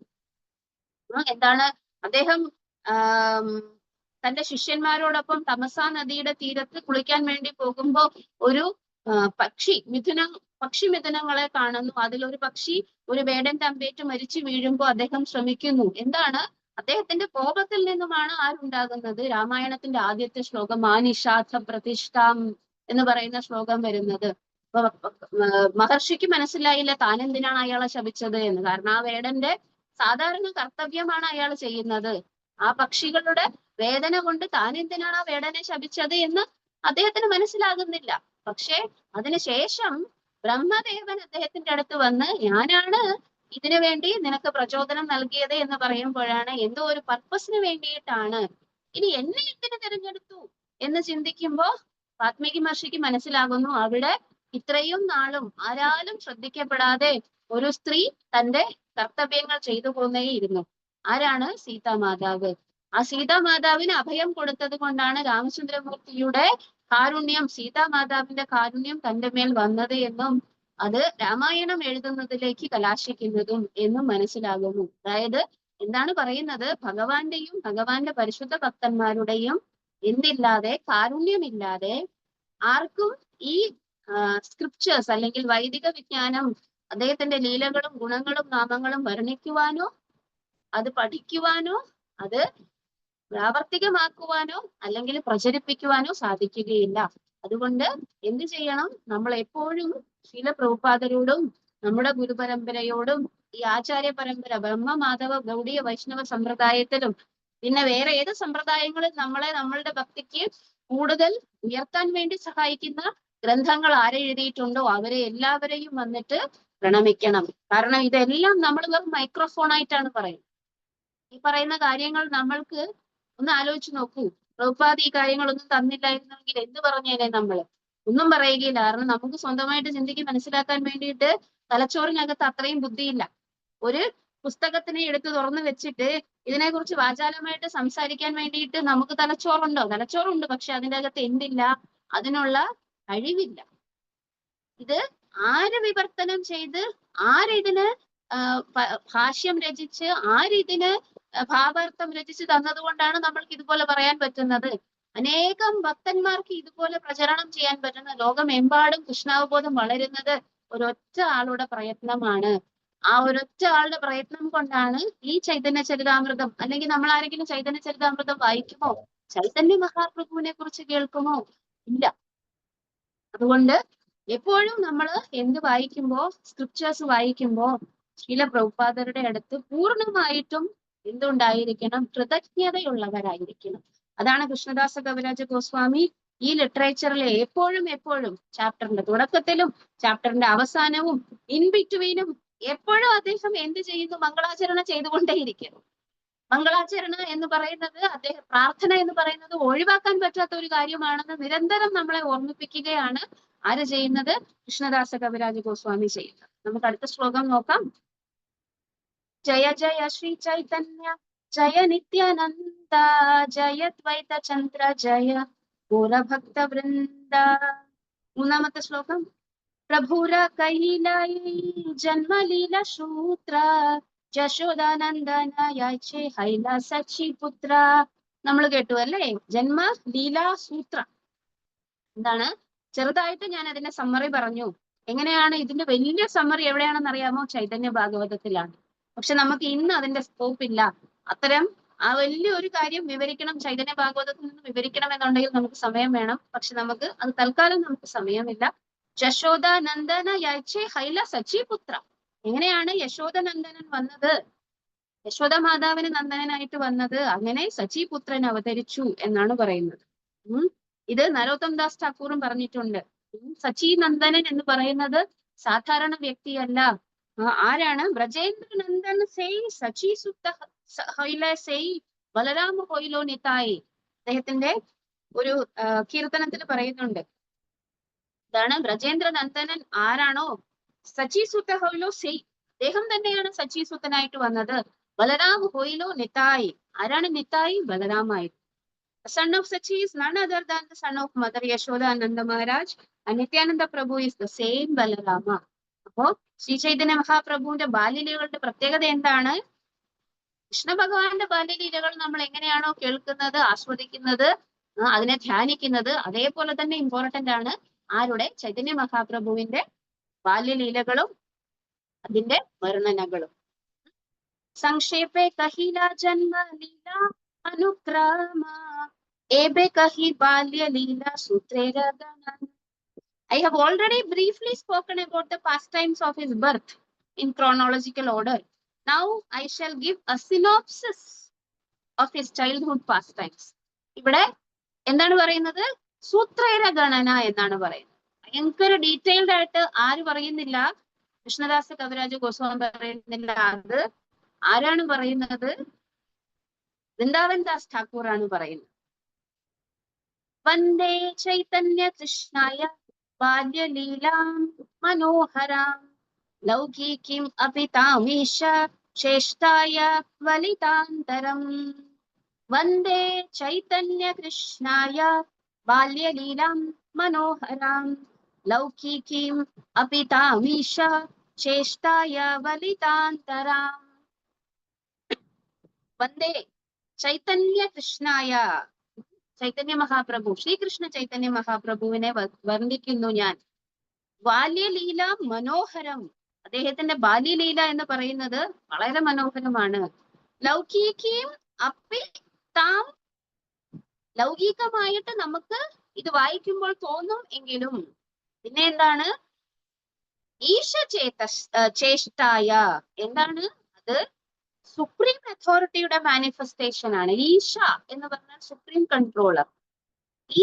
എന്താണ് അദ്ദേഹം തന്റെ ശിഷ്യന്മാരോടൊപ്പം തമസാ നദിയുടെ തീരത്ത് കുളിക്കാൻ വേണ്ടി പോകുമ്പോ ഒരു പക്ഷി മിഥുനങ്ങളെ കാണുന്നു. അതിലൊരു പക്ഷി ഒരു വേടൻ തമ്പേറ്റ് മരിച്ചു വീഴുമ്പോൾ അദ്ദേഹം ശ്രമിക്കുന്നു. എന്താണ്? അദ്ദേഹത്തിന്റെ കോപത്തിൽ നിന്നുമാണ് ആരുണ്ടാകുന്നത്? രാമായണത്തിന്റെ ആദ്യത്തെ ശ്ലോകം മാനിഷാഥ പ്രതിഷ്ഠാം എന്ന് പറയുന്ന ശ്ലോകം വരുന്നത്. മഹർഷിക്ക് മനസ്സിലായില്ല താൻ എന്തിനാണ് അയാളെ ശപിച്ചത് എന്ന്. കാരണം ആ വേടന്റെ സാധാരണ കർത്തവ്യമാണ് അയാൾ ചെയ്യുന്നത്. ആ പക്ഷികളുടെ വേദന കൊണ്ട് താൻ എന്തിനാണ് ആ വേടനെ ശപിച്ചത് എന്ന് അദ്ദേഹത്തിന് മനസ്സിലാകുന്നില്ല. പക്ഷെ അതിനുശേഷം ബ്രഹ്മദേവൻ അദ്ദേഹത്തിന്റെ അടുത്ത് വന്ന് ഞാനാണ് ഇതിനു വേണ്ടി നിനക്ക് പ്രചോദനം നൽകിയത് എന്ന് പറയുമ്പോഴാണ് എന്തോ ഒരു പർപ്പസിന് വേണ്ടിയിട്ടാണ്, ഇനി എന്നെ എന്തിനു തിരഞ്ഞെടുത്തു എന്ന് ചിന്തിക്കുമ്പോ വാത്മീകി മഹർഷിക്ക് മനസ്സിലാകുന്നു അവിടെ ഇത്രയും നാളും ആരാലും ശ്രദ്ധിക്കപ്പെടാതെ ഒരു സ്ത്രീ തന്റെ കർത്തവ്യങ്ങൾ ചെയ്തു പോന്നേയിരുന്നു. ആരാണ്? സീതാമാതാവ്. ആ സീതാമാതാവിന് അഭയം കൊടുത്തത് കൊണ്ടാണ് രാമചന്ദ്രമൂർത്തിയുടെ കാരുണ്യം, സീതാമാതാവിന്റെ കാരുണ്യം തന്റെ മേൽ വന്നത് എന്നും അത് രാമായണം എഴുതുന്നതിലേക്ക് കലാശിക്കുന്നതും എന്നും മനസ്സിലാകുന്നു. അതായത് എന്താണ് പറയുന്നത്? ഭഗവാന്റെയും ഭഗവാന്റെ പരിശുദ്ധ ഭക്തന്മാരുടെയും എന്തില്ലാതെ, കാരുണ്യമില്ലാതെ ആർക്കും ഈ സ്ക്രിപ്ചേഴ്സ് അല്ലെങ്കിൽ വൈദിക വിജ്ഞാനം, അദ്ദേഹത്തിന്റെ ലീലകളും ഗുണങ്ങളും നാമങ്ങളും വർണ്ണിക്കുവാനോ അത് പഠിക്കുവാനോ അത് പ്രാവർത്തികമാക്കുവാനോ അല്ലെങ്കിൽ പ്രചരിപ്പിക്കുവാനോ സാധിക്കുകയില്ല. അതുകൊണ്ട് എന്ത് ചെയ്യണം? നമ്മൾ എപ്പോഴും ശീല പ്രഭുപാദരോടും നമ്മുടെ ഗുരുപരമ്പരയോടും ഈ ആചാര്യ പരമ്പര ബ്രഹ്മ മാധവ ഗൗഡീയ വൈഷ്ണവ സമ്പ്രദായത്തിലും പിന്നെ വേറെ ഏത് സമ്പ്രദായങ്ങളും നമ്മളുടെ ഭക്തിക്ക് കൂടുതൽ ഉയർത്താൻ വേണ്ടി സഹായിക്കുന്ന ഗ്രന്ഥങ്ങൾ ആരെഴുതിയിട്ടുണ്ടോ അവരെ എല്ലാവരെയും വന്നിട്ട് പ്രണമിക്കണം. കാരണം ഇതെല്ലാം നമ്മൾ വെറും മൈക്രോഫോൺ ആയിട്ടാണ് പറയുന്നത്. ഈ പറയുന്ന കാര്യങ്ങൾ നമ്മൾക്ക് ഒന്ന് ആലോചിച്ച് നോക്കൂ. പ്രഭുപാദ് ഈ കാര്യങ്ങളൊന്നും തന്നില്ലായിരുന്നെങ്കിൽ എന്ത് പറഞ്ഞേനെ നമ്മള്? ഒന്നും പറയുകയില്ല. കാരണം നമുക്ക് സ്വന്തമായിട്ട് ചിന്തിക്ക് മനസ്സിലാക്കാൻ വേണ്ടിയിട്ട് തലച്ചോറിനകത്ത് അത്രയും ബുദ്ധിയില്ല. ഒരു പുസ്തകത്തിനെ എടുത്ത് തുറന്നു വെച്ചിട്ട് ഇതിനെക്കുറിച്ച് വാചാലമായിട്ട് സംസാരിക്കാൻ വേണ്ടിയിട്ട് നമുക്ക് തലച്ചോറുണ്ടോ? തലച്ചോറുണ്ട്, പക്ഷെ അതിൻ്റെ അകത്ത് എന്തില്ല? അതിനുള്ള കഴിവില്ല. ഇത് ആര് വിവർത്തനം ചെയ്ത് ആരിതിന് ഭാഷ്യം രചിച്ച് ആരിതിന് ഭാവാർത്ഥം രചിച്ച് തന്നതുകൊണ്ടാണ് നമ്മൾക്ക് ഇതുപോലെ പറയാൻ പറ്റുന്നത്. അനേകം ഭക്തന്മാർക്ക് ഇതുപോലെ പ്രചരണം ചെയ്യാൻ പറ്റുന്ന, ലോകമെമ്പാടും കൃഷ്ണാവബോധം വളരുന്നത് ഒരൊറ്റ ആളുടെ പ്രയത്നമാണ്. ആ ഒരൊറ്റ ആളുടെ പ്രയത്നം കൊണ്ടാണ് ഈ ചൈതന്യ ചരിതാമൃതം, അല്ലെങ്കിൽ നമ്മൾ ആരെങ്കിലും ചൈതന്യ ചരിതാമൃതം വായിക്കുമോ? ചൈതന്യ മഹാപ്രഭുവിനെ കുറിച്ച് കേൾക്കുമോ? ഇല്ല. അതുകൊണ്ട് എപ്പോഴും നമ്മൾ എന്ത് വായിക്കുമ്പോ, സ്ക്രിപ്ചേഴ്സ് വായിക്കുമ്പോ ശ്രീല പ്രഭുപാദരുടെ അടുത്ത് പൂർണ്ണമായിട്ടും എന്തുണ്ടായിരിക്കണം? കൃതജ്ഞതയുള്ളവരായിരിക്കണം. അതാണ് കൃഷ്ണദാസ കവിരാജ ഗോസ്വാമി ഈ ലിറ്ററേച്ചറിലെ എപ്പോഴും ചാപ്റ്ററിന്റെ തുടക്കത്തിലും ചാപ്റ്ററിന്റെ അവസാനവും ഇൻ ബിറ്റ്വീനും എപ്പോഴും അദ്ദേഹം എന്ത് ചെയ്യുന്നു? മംഗളാചരണ ചെയ്തുകൊണ്ടേയിരിക്കുന്നു. മംഗളാചരണ എന്ന് പറയുന്നത്, അദ്ദേഹം പ്രാർത്ഥന എന്ന് പറയുന്നത് ഒഴിവാക്കാൻ പറ്റാത്ത ഒരു കാര്യമാണെന്ന് നിരന്തരം നമ്മളെ ഓർമ്മിപ്പിക്കുകയാണ് ആര് ചെയ്യുന്നത്? കൃഷ്ണദാസ കവിരാജ ഗോസ്വാമി ചെയ്യുന്നത്. നമുക്ക് അടുത്ത ശ്ലോകം നോക്കാം. ജയ ജയ ശ്രീ ചൈതന്യ ജയ നിത്യാനന്ദ ജയ ദ്വൈത ചന്ദ്ര ജയ പൂരഭക്ത വൃന്ദ. മൂന്നാമത്തെ ശ്ലോകം. പ്രഭുര കൈലായി ജന്മലീല ശൂത്ര ജശോദാനന്ദനായേ ഹൈല സച്ചി പുത്ര. നമ്മൾ കേട്ടു അല്ലേ? ജന്മ ലീലാ സൂത്ര എന്താണ്? ചെറുതായിട്ട് ഞാൻ അതിന്റെ സമ്മറി പറഞ്ഞു. എങ്ങനെയാണ് ഇതിന്റെ വലിയ സമ്മറി എവിടെയാണെന്ന് അറിയാമോ? ചൈതന്യ ഭാഗവതത്തിലാണ്. പക്ഷെ നമുക്ക് ഇന്ന് അതിന്റെ സ്കോപ്പ് ഇല്ല. അത്തരം ആ വലിയൊരു കാര്യം വിവരിക്കണം, ചൈതന്യ ഭാഗവതത്തിൽ നിന്ന് വിവരിക്കണം എന്നുണ്ടെങ്കിൽ നമുക്ക് സമയം വേണം. പക്ഷെ നമുക്ക് അത് തൽക്കാലം നമുക്ക് സമയമില്ല. യശോദാനന്ദന യൈഛേ ഹൈല സച്ചി പുത്ര. എങ്ങനെയാണ് യശോദനന്ദനൻ വന്നത്? യശോദ മാതാവിന് നന്ദനായിട്ട് വന്നത് അങ്ങനെ സച്ചിപുത്രൻ അവതരിച്ചു എന്നാണ് പറയുന്നത്. ഇത് നരോത്തം ദാസ് ഠാക്കൂറും പറഞ്ഞിട്ടുണ്ട്. സച്ചി നന്ദനൻ എന്ന് പറയുന്നത് സാധാരണ വ്യക്തിയല്ല. ആരാണ്? ബ്രജേന്ദ്ര നന്ദൻ സെയ് സച്ചി സുത്ത ഹൊയ്ല സെയ് ബലരാമ ഹൊയ്ലോ നിതായി. അദ്ദേഹത്തിന്റെ ഒരു കീർത്തനത്തിൽ പറയുന്നുണ്ട്. ഇതാണ് ബ്രജേന്ദ്ര നന്ദനൻ. ആരാണോ സച്ചി സുത്ത ഹൊയ്ലോ സെയ്, അദ്ദേഹം തന്നെയാണ് സച്ചി സുത്തനായിട്ട് വന്നത്. ബലരാമ ഹൊയ്ലോ നിതായി. ആരാണ് നിതായി? ബലരാമായി. Son of Sachi is none other than the son of Mother Yashoda Ananda Maharaj, and Nityananda Prabhu is the same Balarama. അപ്പോ ശ്രീ ചൈതന്യ മഹാപ്രഭുവിന്റെ ബാല്യലീലകളുടെ പ്രത്യേകത എന്താണ്? കൃഷ്ണ ഭഗവാന്റെ ബാല്യലീലകൾ നമ്മൾ എങ്ങനെയാണോ കേൾക്കുന്നത്, ആസ്വദിക്കുന്നത്, അതിനെ ധ്യാനിക്കുന്നത്, അതേപോലെ തന്നെ ഇമ്പോർട്ടന്റ് ആണ് ആരുടെ, ചൈതന്യ മഹാപ്രഭുവിന്റെ ബാല്യലീലകളും അതിന്റെ വർണ്ണനകളും. സംക്ഷേപേ കഹില ജന്മ Leela അനുക്രമ ഏബെ കഹി ബാല്യലീല സൂത്രേര ഗണന. I have already briefly spoken about the pastimes of his birth in chronological order. Now I shall give a synopsis of his childhood pastimes. ഇവിടെ എന്താണ് പറയുന്നത്? സൂത്രേര ഗണന എന്നാണ് പറയുന്നത്. ഭയങ്കര ഡീറ്റെയിൽഡ് ആയിട്ട് ആര് പറയുന്നില്ല, കൃഷ്ണദാസ കവിരാജ ഗോസ്വാമി പറയുന്നില്ല. അത് ആരാണ് പറയുന്നത്? വൃന്ദാവൻ ദാസ് ഠാക്കൂർ ആണ് പറയുന്നത്. വന്ദേ ചൈതന്യ കൃഷ്ണായ ബാല്യലീലാം മനോഹരാം ലൗകികീം അപിതാമീശ ശ്രേഷ്ഠായ വലിതാന്തരം. വന്ദേ ചൈതന്യ കൃഷ്ണായ ബാല്യലീലാം മനോഹരാം ലൗകികീം അപിതാമീശ ശ്രേഷ്ഠായ വലിതാന്തരാം. വന്ദേ ചൈതന്യ കൃഷ്ണായ, ചൈതന്യ മഹാപ്രഭു, ശ്രീകൃഷ്ണ ചൈതന്യ മഹാപ്രഭുവിനെ വർണ്ണിക്കുന്നു ഞാൻ. ബാല്യലീല മനോഹരം, അദ്ദേഹത്തിന്റെ ബാല്യലീല എന്ന് പറയുന്നത് വളരെ മനോഹരമാണ്. ലൗകികീം അപ്പി താം, ലൗകികമായിട്ട് നമുക്ക് ഇത് വായിക്കുമ്പോൾ തോന്നും എങ്കിലും പിന്നെ എന്താണ്? ഈശ ചേഷ്ടായ, എന്താണ് അത്? സുപ്രീം അതോറിറ്റിയുടെ മാനിഫെസ്റ്റേഷൻ ആണ്. ഈശ എന്ന് പറഞ്ഞാൽ സുപ്രീം കൺട്രോളർ.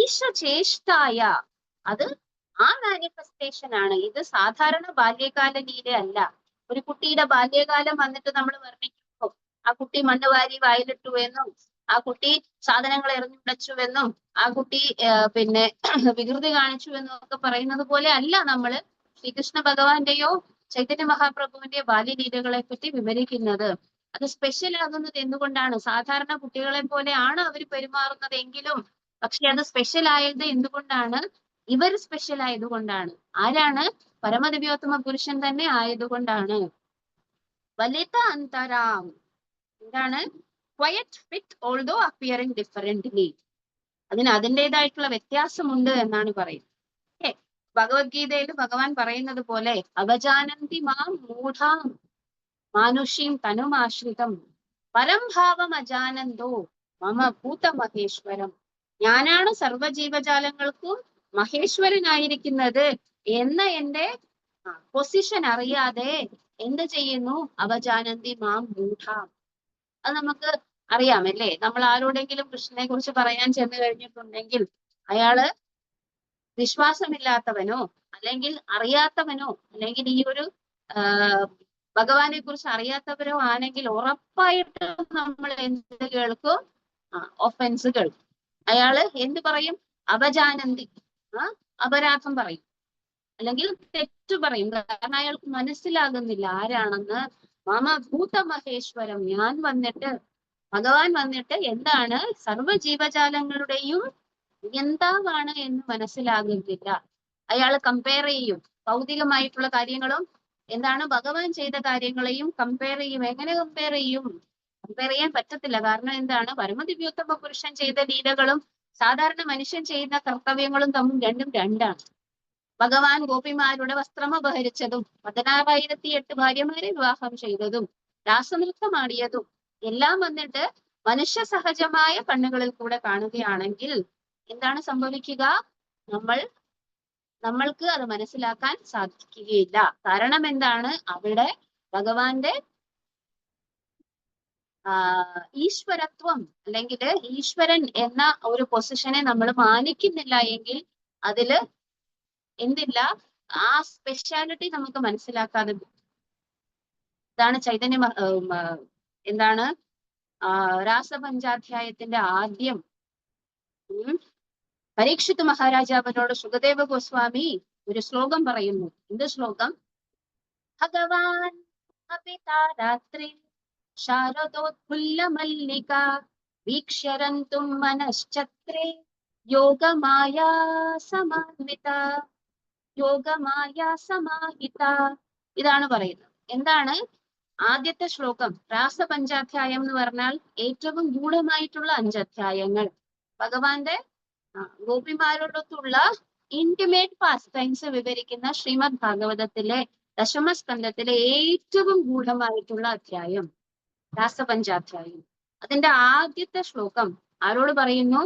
ഈശ ചേഷ്ടായ, അത് ആ മാനിഫെസ്റ്റേഷൻ ആണ്. ഇത് സാധാരണ ബാല്യകാല ലീല അല്ല. ഒരു കുട്ടിയുടെ ബാല്യകാലം വന്നിട്ട് നമ്മൾ വർണ്ണിക്കുമ്പോൾ ആ കുട്ടി മണ്ണ് വാരി വായിലിട്ടു എന്നും, ആ കുട്ടി സാധനങ്ങൾ എറിഞ്ഞുടച്ചുവെന്നും, ആ കുട്ടി പിന്നെ വികൃതി കാണിച്ചു എന്നും ഒക്കെ പറയുന്നത് പോലെ അല്ല നമ്മൾ ശ്രീകൃഷ്ണ ഭഗവാന്റെയോ ചൈതന്യ മഹാപ്രഭുവിന്റെ ബാല്യലീലകളെ പറ്റി വിവരിക്കുന്നത്. അത് സ്പെഷ്യൽ ആകുന്നത് എന്തുകൊണ്ടാണ്? സാധാരണ കുട്ടികളെ പോലെയാണ് അവർ പെരുമാറുന്നത് എങ്കിലും പക്ഷെ അത് സ്പെഷ്യൽ ആയത് എന്തുകൊണ്ടാണ്? ഇവർ സ്പെഷ്യൽ ആയതുകൊണ്ടാണ്. ആരാണ്? പരമദിവ്യോത്തമ പുരുഷൻ തന്നെ ആയതുകൊണ്ടാണ്. വലിത അന്തരാം, എന്താണ്? ക്വയറ്റ് വിത്ത് ഓൾദോ അപ്പിയറിംഗ് ഡിഫറെന്റ്ലി, അതിന് അതിൻ്റെതായിട്ടുള്ള വ്യത്യാസമുണ്ട് എന്നാണ് പറയുന്നത്. ഭഗവത്ഗീതയിൽ ഭഗവാൻ പറയുന്നത് പോലെ അവജാനന്തി മാം മൂഢാം മാനുഷീം തനുമാശ്രിതം പരംഭാവം അജാനന്തോ മമ ഭൂത മഹേശ്വരം. ഞാനാണ് സർവജീവജാലങ്ങൾക്കും മഹേശ്വരനായിരിക്കുന്നത് എന്ന എന്റെ പൊസിഷൻ അറിയാതെ എന്ത് ചെയ്യുന്നു? അവജാനന്തി മാം മൂഢാം. അത് നമുക്ക് അറിയാമല്ലേ? നമ്മൾ ആരോടെങ്കിലും കൃഷ്ണനെ കുറിച്ച് പറയാൻ ചെന്ന് കഴിഞ്ഞിട്ടുണ്ടെങ്കിൽ അയാള് വിശ്വാസമില്ലാത്തവനോ അല്ലെങ്കിൽ അറിയാത്തവനോ അല്ലെങ്കിൽ ഈ ഒരു ഭഗവാനെ കുറിച്ച് അറിയാത്തവരോ ആണെങ്കിൽ ഉറപ്പായിട്ടും നമ്മൾ എന്ത് കേൾക്കും? ഒഫൻസ് കേൾക്കും. അയാള് എന്ത് പറയും? അവജാനന്തി, അപരാധം പറയും, അല്ലെങ്കിൽ തെറ്റു പറയും. കാരണം അയാൾക്ക് മനസ്സിലാകുന്നില്ല ആരാണെന്ന്. മമ ഭൂത മഹേശ്വരം, ഞാൻ വന്നിട്ട്, ഭഗവാൻ വന്നിട്ട് എന്താണ് സർവ്വജീവജാലങ്ങളുടെയും എന്താവാണ് എന്ന് മനസ്സിലാകുന്നില്ല. അയാൾ കമ്പയർ ചെയ്യും ഭൗതികമായിട്ടുള്ള കാര്യങ്ങളും എന്താണ് ഭഗവാൻ ചെയ്ത കാര്യങ്ങളെയും കമ്പയർ ചെയ്യും. എങ്ങനെ കമ്പയർ ചെയ്യും? കമ്പയർ ചെയ്യാൻ പറ്റത്തില്ല. കാരണം എന്താണ്? പരമദിവ്യോത്തമ പുരുഷൻ ചെയ്ത ലീലകളും സാധാരണ മനുഷ്യൻ ചെയ്യുന്ന കർത്തവ്യങ്ങളും തമ്മിൽ രണ്ടും രണ്ടാണ്. ഭഗവാൻ ഗോപിമാരുടെ വസ്ത്രം അപഹരിച്ചതും 16,008 ഭാര്യമാരെ വിവാഹം ചെയ്തതും രാസനൃത്തമാടിയതും എല്ലാം വന്നിട്ട് മനുഷ്യ സഹജമായ കണ്ണുകളിൽ കൂടെ കാണുകയാണെങ്കിൽ എന്താണ് സംഭവിക്കുക? നമ്മൾക്ക് അത് മനസ്സിലാക്കാൻ സാധിക്കുകയില്ല. കാരണം എന്താണ്? അവിടെ ഭഗവാന്റെ ഈശ്വരത്വം അല്ലെങ്കിൽ ഈശ്വരൻ എന്ന ഒരു പൊസിഷനെ നമ്മൾ മാനിക്കുന്നില്ല എങ്കിൽ അതില് എന്തില്ല? ആ സ്പെഷ്യാലിറ്റി നമുക്ക് മനസ്സിലാക്കാതെ. ഇതാണ് ചൈതന്യ എന്താണ് രാസപഞ്ചാധ്യായത്തിന്റെ ആദ്യം പരീക്ഷിത് മഹാരാജാവിനോട് സുഖദേവ ഗോസ്വാമി ഒരു ശ്ലോകം പറയുന്നു. എന്ത് ശ്ലോകം? ഭഗവാൻ രാത്രി ശാരദോത്ഫുല്ല മല്ലിക വീക്ഷ്യരന്തും മനശ്ചക്രേ യോഗമായാ സമാഹിത, യോഗമായാ സമാഹിത. ഇതാണ് പറയുന്നത്. എന്താണ്? ആദ്യത്തെ ശ്ലോകം രാസപഞ്ചാധ്യായം എന്ന് പറഞ്ഞാൽ ഏറ്റവും ഗൂഢമായിട്ടുള്ള 5 അധ്യായങ്ങൾ. ഭഗവാന്റെ ഗോപിമാരോടൊത്തുള്ള ഇന്റിമേറ്റ് പാസ് ടൈംസ് വിവരിക്കുന്ന ശ്രീമദ് ഭാഗവതത്തിലെ ദശമസ്കന്ധത്തിലെ ഏറ്റവും ഗൂഢമായിട്ടുള്ള അധ്യായം രാസപഞ്ചാധ്യായം. അതിന്റെ ആദ്യത്തെ ശ്ലോകം ആരോട് പറയുന്നു?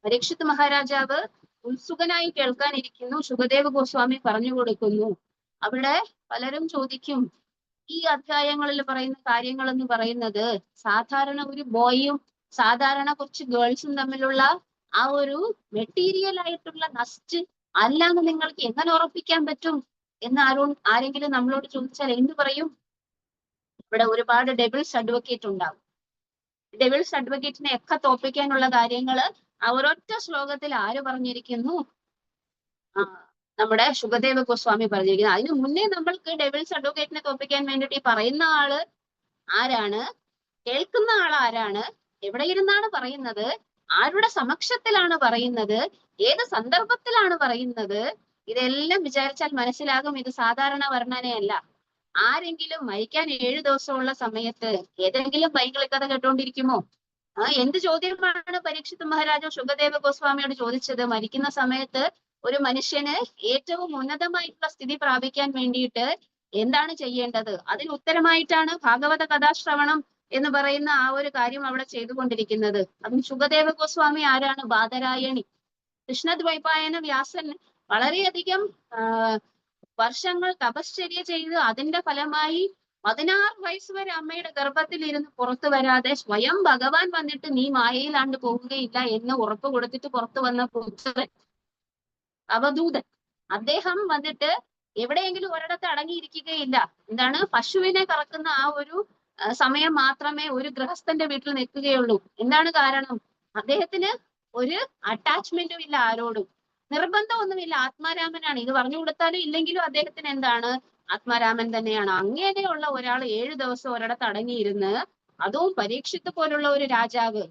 പരീക്ഷിത് മഹാരാജാവ് ഉത്സുകനായി കേൾക്കാനിരിക്കുന്നു. ശുകദേവ ഗോസ്വാമി പറഞ്ഞു കൊടുക്കുന്നു. അവിടെ പലരും ചോദിക്കും, ഈ അധ്യായങ്ങളിൽ പറയുന്ന കാര്യങ്ങൾ എന്ന് പറയുന്നത് സാധാരണ ഒരു ബോയും സാധാരണ കുറച്ച് ഗേൾസും തമ്മിലുള്ള ആ ഒരു മെറ്റീരിയൽ ആയിട്ടുള്ള നസ്റ്റ് അല്ലാന്ന് നിങ്ങൾക്ക് എങ്ങനെ ഉറപ്പിക്കാൻ പറ്റും എന്ന് ആരെങ്കിലും നമ്മളോട് ചോദിച്ചാൽ എന്ത് പറയും? ഇവിടെ ഒരുപാട് ഡെവിൾസ് അഡ്വക്കേറ്റ് ഉണ്ടാവും. ഡെവിൾസ് അഡ്വക്കേറ്റിനെ ഒക്കെ തോപ്പിക്കാനുള്ള കാര്യങ്ങള് ഒരൊറ്റ ശ്ലോകത്തിൽ ആര് പറഞ്ഞിരിക്കുന്നു? നമ്മുടെ ശുകദേവ ഗോസ്വാമി പറഞ്ഞിരിക്കുന്നത്. അതിനു മുന്നേ നമ്മൾക്ക് ഡെവിൾസ് അഡ്വക്കേറ്റിനെ തോപ്പിക്കാൻ വേണ്ടിയിട്ട് ഈ പറയുന്ന ആള് ആരാണ്, കേൾക്കുന്ന ആൾ ആരാണ്, എവിടെ ഇരുന്നാണ് പറയുന്നത്, ആരുടെ സമക്ഷത്തിലാണ് പറയുന്നത്, ഏത് സന്ദർഭത്തിലാണ് പറയുന്നത്, ഇതെല്ലാം വിചാരിച്ചാൽ മനസ്സിലാകും ഇത് സാധാരണ വർണ്ണനയല്ല. ആരെങ്കിലും മരിക്കാൻ 7 ദിവസമുള്ള സമയത്ത് ഏതെങ്കിലും ബൈബിൾ കഥ കേട്ടോണ്ടിരിക്കുമോ? എന്ത് ചോദ്യമാണ് പരീക്ഷിത് മഹാരാജാവ് ശുകദേവ ഗോസ്വാമിയോട് ചോദിച്ചത്? മരിക്കുന്ന സമയത്ത് ഒരു മനുഷ്യന് ഏറ്റവും ഉന്നതമായിട്ടുള്ള സ്ഥിതി പ്രാപിക്കാൻ വേണ്ടിയിട്ട് എന്താണ് ചെയ്യേണ്ടത്? അതിന് ഉത്തരമായിട്ടാണ് ഭാഗവത കഥാശ്രവണം എന്ന് പറയുന്ന ആ ഒരു കാര്യം അവിടെ ചെയ്തുകൊണ്ടിരിക്കുന്നത്. അതും ശുകദേവ ഗോസ്വാമി ആരാണ്? ബാദരായണി. കൃഷ്ണദ്വൈപായന വ്യാസൻ വളരെയധികം വർഷങ്ങൾ തപശ്ചര്യ ചെയ്ത് അതിന്റെ ഫലമായി 16 വയസ്സ് വരെ അമ്മയുടെ ഗർഭത്തിൽ ഇരുന്ന് പുറത്തു വരാതെ സ്വയം ഭഗവാൻ വന്നിട്ട് നീ മായയിലാണ്ട് പോവുകയില്ല എന്ന് ഉറപ്പ് കൊടുത്തിട്ട് പുറത്തു വന്ന പുത്രൻ അവധൂതൻ, അദ്ദേഹം വന്നിട്ട് എവിടെയെങ്കിലും ഒരിടത്ത് അടങ്ങിയിരിക്കുകയില്ല. എന്താണ്? പശുവിനെ കറക്കുന്ന ആ ഒരു സമയം മാത്രമേ ഒരു ഗൃഹസ്ഥന്റെ വീട്ടിൽ നിൽക്കുകയുള്ളൂ. എന്താണ് കാരണം? അദ്ദേഹത്തിന് ഒരു അറ്റാച്ച്മെന്റും ഇല്ല ആരോടും, നിർബന്ധമൊന്നുമില്ല. ആത്മാരാമനാണ്. ഇത് പറഞ്ഞു കൊടുത്താലും ഇല്ലെങ്കിലും അദ്ദേഹത്തിന് എന്താണ്? ആത്മാരാമൻ തന്നെയാണ്. അങ്ങനെയുള്ള ഒരാൾ 7 ദിവസം ഒരിടത്ത് അടങ്ങിയിരുന്ന്, അതും പരീക്ഷിത്ത് പോലുള്ള ഒരു രാജാവ്,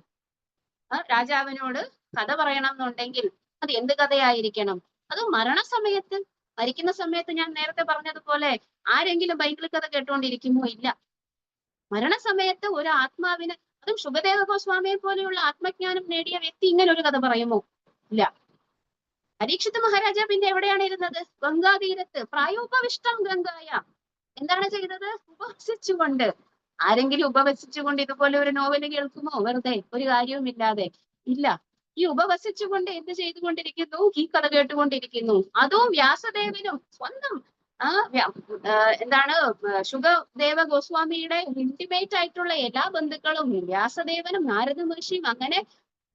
രാജാവിനോട് കഥ പറയണം എന്നുണ്ടെങ്കിൽ അത് എന്ത് കഥയായിരിക്കണം? അത് മരണസമയത്ത്, മരിക്കുന്ന സമയത്ത് ഞാൻ നേരത്തെ പറഞ്ഞതുപോലെ ആരെങ്കിലും ബൈബിൾ കഥ കേട്ടുകൊണ്ടിരിക്കുമോ? ഇല്ല. മരണസമയത്ത് ഒരു ആത്മാവിന്, അതും ശുകദേവ ഗോസ്വാമിയെ പോലെയുള്ള ആത്മജ്ഞാനം നേടിയ വ്യക്തി ഇങ്ങനെ ഒരു കഥ പറയുമോ? ഇല്ല. പരീക്ഷിത് മഹാരാജാവ് പിന്നെ എവിടെയാണ് ഇരുന്നത്? ഗംഗാതീരത്ത്. പ്രായോപവിഷ്ടം ഗംഗായ. എന്താണ് ചെയ്തത്? ഉപവസിച്ചുകൊണ്ട്. ആരെങ്കിലും ഉപവസിച്ചുകൊണ്ട് ഇതുപോലെ ഒരു നോവൽ കേൾക്കുമോ? വെറുതെ ഒരു കാര്യവുമില്ലാതെ? ഇല്ല. ഈ ഉപവസിച്ചുകൊണ്ട് എന്ത് ചെയ്തുകൊണ്ടിരിക്കുന്നു? ഈ കഥ കേട്ടുകൊണ്ടിരിക്കുന്നു. അതും വ്യാസദേവനും സ്വന്തം എന്താണ് ശുകദേവ ഗോസ്വാമിയുടെ ഇന്റിമേറ്റ് ആയിട്ടുള്ള എല്ലാ ബന്ധുക്കളും, വ്യാസദേവനും നാരദ മഹർഷിയും, അങ്ങനെ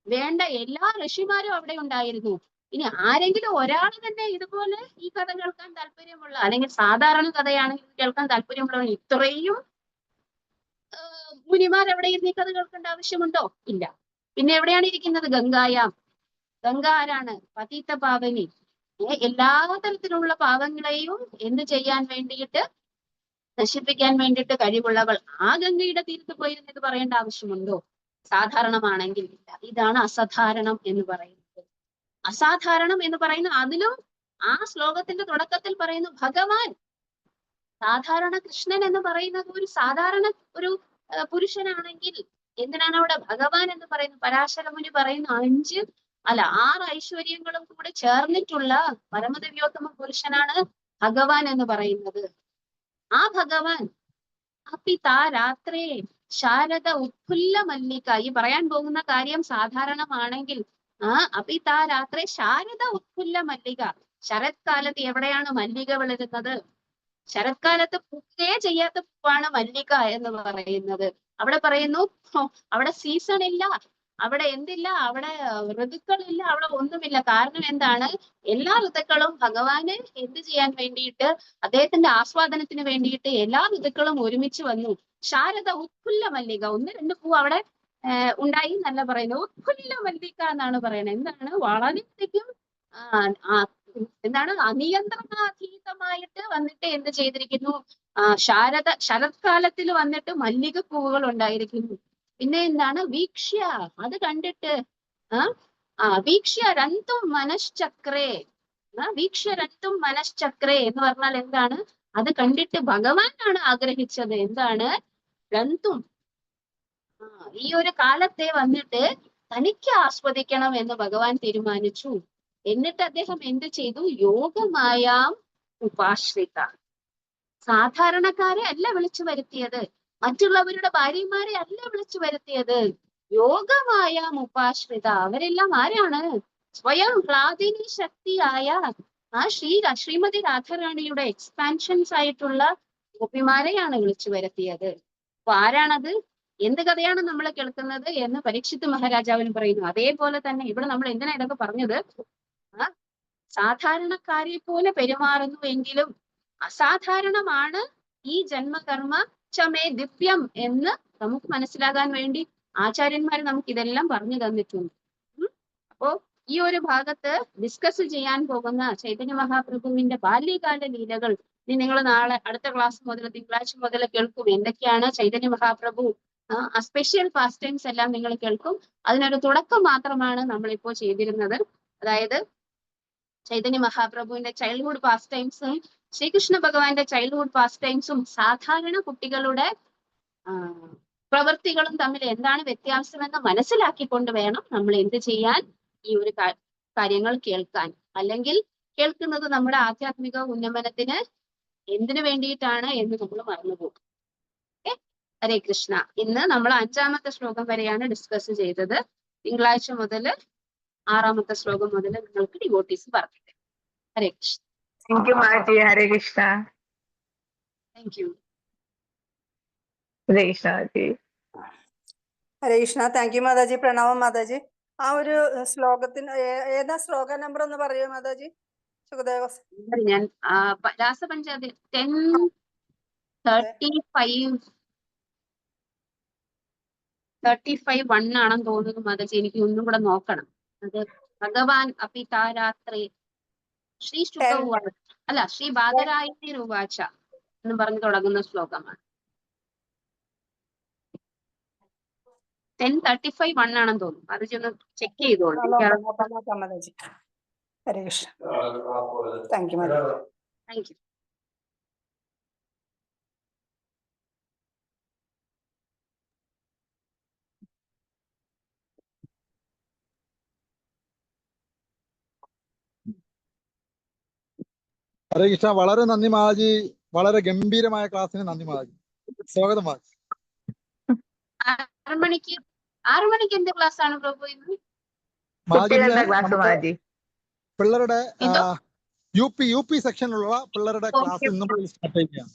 വേണ്ട എല്ലാ ഋഷിമാരും അവിടെ ഉണ്ടായിരുന്നു. ഇനി ആരെങ്കിലും ഒരാൾ തന്നെ ഇതുപോലെ ഈ കഥ കേൾക്കാൻ താല്പര്യമുള്ള, അല്ലെങ്കിൽ സാധാരണ കഥയാണെങ്കിൽ കേൾക്കാൻ താല്പര്യമുള്ളവർ, ഇത്രയും മുനിമാർ എവിടെ ഇരുന്ന് ഈ കഥ കേൾക്കേണ്ട ആവശ്യമുണ്ടോ? ഇല്ല. പിന്നെ എവിടെയാണ് ഇരിക്കുന്നത്? ഗംഗായാം. ഗംഗ ആരാണ്? പതിത പാവനി. എല്ലാ തരത്തിലുള്ള പാവങ്ങളെയും എന്ത് ചെയ്യാൻ വേണ്ടിയിട്ട്? നശിപ്പിക്കാൻ വേണ്ടിയിട്ട് കഴിവുള്ളവൾ. ആ ഗംഗയുടെ തീരത്ത് പോയിരുന്ന് ഇത് പറയേണ്ട ആവശ്യമുണ്ടോ? സാധാരണമാണെങ്കിൽ ഇല്ല. ഇതാണ് അസാധാരണം എന്ന് പറയുന്നത്. അസാധാരണം എന്ന് പറയുന്ന അതിലും ആ ശ്ലോകത്തിന്റെ തുടക്കത്തിൽ പറയുന്നു ഭഗവാൻ. സാധാരണ കൃഷ്ണൻ എന്ന് പറയുന്നത് ഒരു സാധാരണ ഒരു പുരുഷനാണെങ്കിൽ എന്തിനാണ് അവിടെ ഭഗവാൻ എന്ന് പറയുന്നത്? പരാശരമുനി പറയുന്ന 6 ഐശ്വര്യങ്ങളും കൂടെ ചേർന്നിട്ടുള്ള പരമദിവ്യോത്തമ പുരുഷനാണ് ഭഗവാൻ എന്ന് പറയുന്നത്. ആ ഭഗവാൻ അപ്പിതാ രാത്രേ ശാരദ ഉത്ഫുല്ല മല്ലിക. ഈ പറയാൻ പോകുന്ന കാര്യം സാധാരണമാണെങ്കിൽ അപ്പിതാ രാത്രേ ശാരദ ഉത്ഫുല്ല മല്ലിക. ശരത്കാലത്ത് എവിടെയാണ് മല്ലിക വളരുന്നത്? ശരത്കാലത്ത് പൂക്കേ ചെയ്യാത്ത പൂവാണ് മല്ലിക എന്ന് പറയുന്നത്. അവിടെ പറയുന്നു അവിടെ സീസൺ ഇല്ല, അവിടെ എന്തില്ല, അവിടെ ഋതുക്കളില്ല, അവിടെ ഒന്നുമില്ല. കാരണം എന്താണ്? എല്ലാ ഋതുക്കളും ഭഗവാന് എന്ത് ചെയ്യാൻ വേണ്ടിയിട്ട്? അദ്ദേഹത്തിന്റെ ആസ്വാദനത്തിന് വേണ്ടിയിട്ട് എല്ലാ ഋതുക്കളും ഒരുമിച്ച് വന്നു. ശാരദ ഉത്ഫുല്ല മല്ലിക. 1-2 പൂ അവിടെ ഉണ്ടായി എന്നല്ല പറയുന്നത്, ഉത്ഫുല്ല മല്ലിക എന്നാണ് പറയുന്നത്. എന്താണ്? വളരെയധികം എന്താണ് അനിയന്ത്രണാതീതമായിട്ട് വന്നിട്ട് എന്ത് ചെയ്തിരിക്കുന്നു? ശരത്കാലത്തിൽ വന്നിട്ട് മല്ലിക പൂവുകൾ ഉണ്ടായിരിക്കുന്നു. പിന്നെ എന്താണ്? വീക്ഷ്യ. അത് കണ്ടിട്ട് വീക്ഷ്യ രന്തും മനശ്ചക്രേ. വീക്ഷ്യ രന്തും മനശ്ചക്രേ എന്ന് പറഞ്ഞാൽ എന്താണ്? അത് കണ്ടിട്ട് ഭഗവാനാണ് ആഗ്രഹിച്ചത്. എന്താണ്? ഗന്തും, ഈ ഒരു കാലത്തെ വന്നിട്ട് തനിക്ക് ആസ്വദിക്കണം എന്ന് ഭഗവാൻ തീരുമാനിച്ചു. എന്നിട്ട് അദ്ദേഹം എന്ത് ചെയ്തു? യോഗമായാം ഉപാശ്രിത. സാധാരണക്കാരെ അല്ല വിളിച്ചു വരുത്തിയത്, മറ്റുള്ളവരുടെ ഭാര്യമാരെ അല്ല വിളിച്ചു വരുത്തിയത്, യോഗമായാം ഉപാശ്രിത. അവരെല്ലാം ആരാണ്? സ്വയം പ്രാതിനി ശക്തിയായ ആ ശ്രീമതി രാധാറാണിയുടെ എക്സ്പാൻഷൻസ് ആയിട്ടുള്ള ഗോപിമാരെയാണ് വിളിച്ചു വരുത്തിയത്. അപ്പൊ ആരാണത്? എന്ത് കഥയാണ് നമ്മൾ കേൾക്കുന്നത് എന്ന് പരീക്ഷിത് മഹാരാജാവിന് പറയുന്നു. അതേപോലെ തന്നെ ഇവിടെ നമ്മൾ എന്തിനാ ഇതൊക്കെ പറഞ്ഞത്? സാധാരണക്കാരെ പോലെ പെരുമാറുന്നുവെങ്കിലും അസാധാരണമാണ് ഈ ജന്മകർമ്മ ചമേ ദിവ്യം എന്ന് നമുക്ക് മനസ്സിലാകാൻ വേണ്ടി ആചാര്യന്മാർ നമുക്ക് ഇതെല്ലാം പറഞ്ഞു തന്നിട്ടുണ്ട്. അപ്പോ ഈ ഒരു ഭാഗത്ത് ഡിസ്കസ് ചെയ്യാൻ പോകുന്ന ചൈതന്യ മഹാപ്രഭുവിന്റെ ബാല്യകാല ലീലകൾ ഇനി നിങ്ങൾ നാളെ അടുത്ത ക്ലാസ് മുതൽ തിങ്കളാഴ്ച മുതൽ കേൾക്കും. എന്തൊക്കെയാണ് Chaitanya Mahaprabhu special fast times എല്ലാം നിങ്ങൾ കേൾക്കും. അതിനൊരു തുടക്കം മാത്രമാണ് നമ്മളിപ്പോ ചെയ്തിരുന്നത്. അതായത് ചൈതന്യ മഹാപ്രഭുവിന്റെ ചൈൽഡ്ഹുഡ് പാസ്റ്റ് ടൈംസും ശ്രീകൃഷ്ണ ഭഗവാന്റെ ചൈൽഡ്ഹുഡ് പാസ്റ്റ് ടൈംസും സാധാരണ കുട്ടികളുടെ പ്രവൃത്തികളും തമ്മിൽ എന്താണ് വ്യത്യാസമെന്ന് മനസ്സിലാക്കിക്കൊണ്ട് വേണം നമ്മൾ എന്ത് ചെയ്യാൻ? ഈ ഒരു കാര്യങ്ങൾ കേൾക്കാൻ. അല്ലെങ്കിൽ കേൾക്കുന്നത് നമ്മുടെ ആധ്യാത്മിക ഉന്നമനത്തിന് എന്തിനു വേണ്ടിയിട്ടാണ് എന്ന് നമ്മൾ മറന്നുപോകും. ഹരേ കൃഷ്ണ. ഇന്ന് നമ്മൾ 5ാമത്തെ ശ്ലോകം വരെയാണ് ഡിസ്കസ് ചെയ്തത്. തിങ്കളാഴ്ച മുതൽ 6ാമത്തെ ശ്ലോകം മുതൽ നിങ്ങൾക്ക് ഡിവോട്ടീസ് പറഞ്ഞിട്ട്. ഹരേ കൃഷ്ണ. താങ്ക് യു മാജി. ഹരേ കൃഷ്ണ. Thank you. ഹരേ കൃഷ്ണ മാജി. ഹരേ കൃഷ്ണ. താങ്ക് യു മാതാജി. പ്രണാമം മാതാജി. ആ ഒരു ശ്ലോകത്തിന് ഏതാ ശ്ലോക നമ്പർ ഒന്ന് പറയൂ മാതാജി? സുഖദേവ. ഞാൻ രാസപഞ്ചായത്ത് 10:35 ആണെന്ന് തോന്നുന്നു മാതാജി. എനിക്ക് ഒന്നും കൂടെ നോക്കണം. അത് ഭഗവാൻ അപിതാരാത്രേ ശ്രീ അല്ല ശ്രീ ബാദരായണി രൂപാച്ച എന്ന് പറഞ്ഞു തുടങ്ങുന്ന ശ്ലോകമാണ്. 10:35 ആണെന്ന് തോന്നുന്നു. അത് ചെന്ന് ചെക്ക് ചെയ്തോളൂ. മാതാജി. ഹരേ കൃഷ്ണ. താങ്ക് യു മാതാജി. Thank you. ഹരേ കൃഷ്ണ. വളരെ നന്ദി മാതാജി. വളരെ ഗംഭീരമായ ക്ലാസ്സിന് നന്ദി മാതാജി. സ്വാഗതം മാതാജി. 6 മണിക്ക് എന്ത് ക്ലാസ് ആണ് പ്രഭു? പിള്ളേരുടെ യു പി സെക്ഷനിലുള്ള പിള്ളേരുടെ ക്ലാസ് ഇന്ന് സ്റ്റാർട്ട് ചെയ്യുകയാണ്.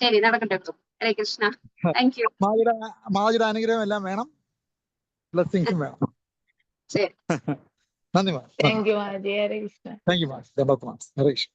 ശരി, നടക്കട്ടെ. ഹരേ കൃഷ്ണ. Thank you. മാതാജിയുടെ അനുഗ്രഹം എല്ലാം വേണം, ബ്ലെസ്സിങ്സും വേണം. ശരി, നന്ദി മാതാജി. താങ്ക് യു മാജി. ഹരേ കൃഷ്ണ. താങ്ക് യു മാതാജി. ഹരേ കൃഷ്ണ.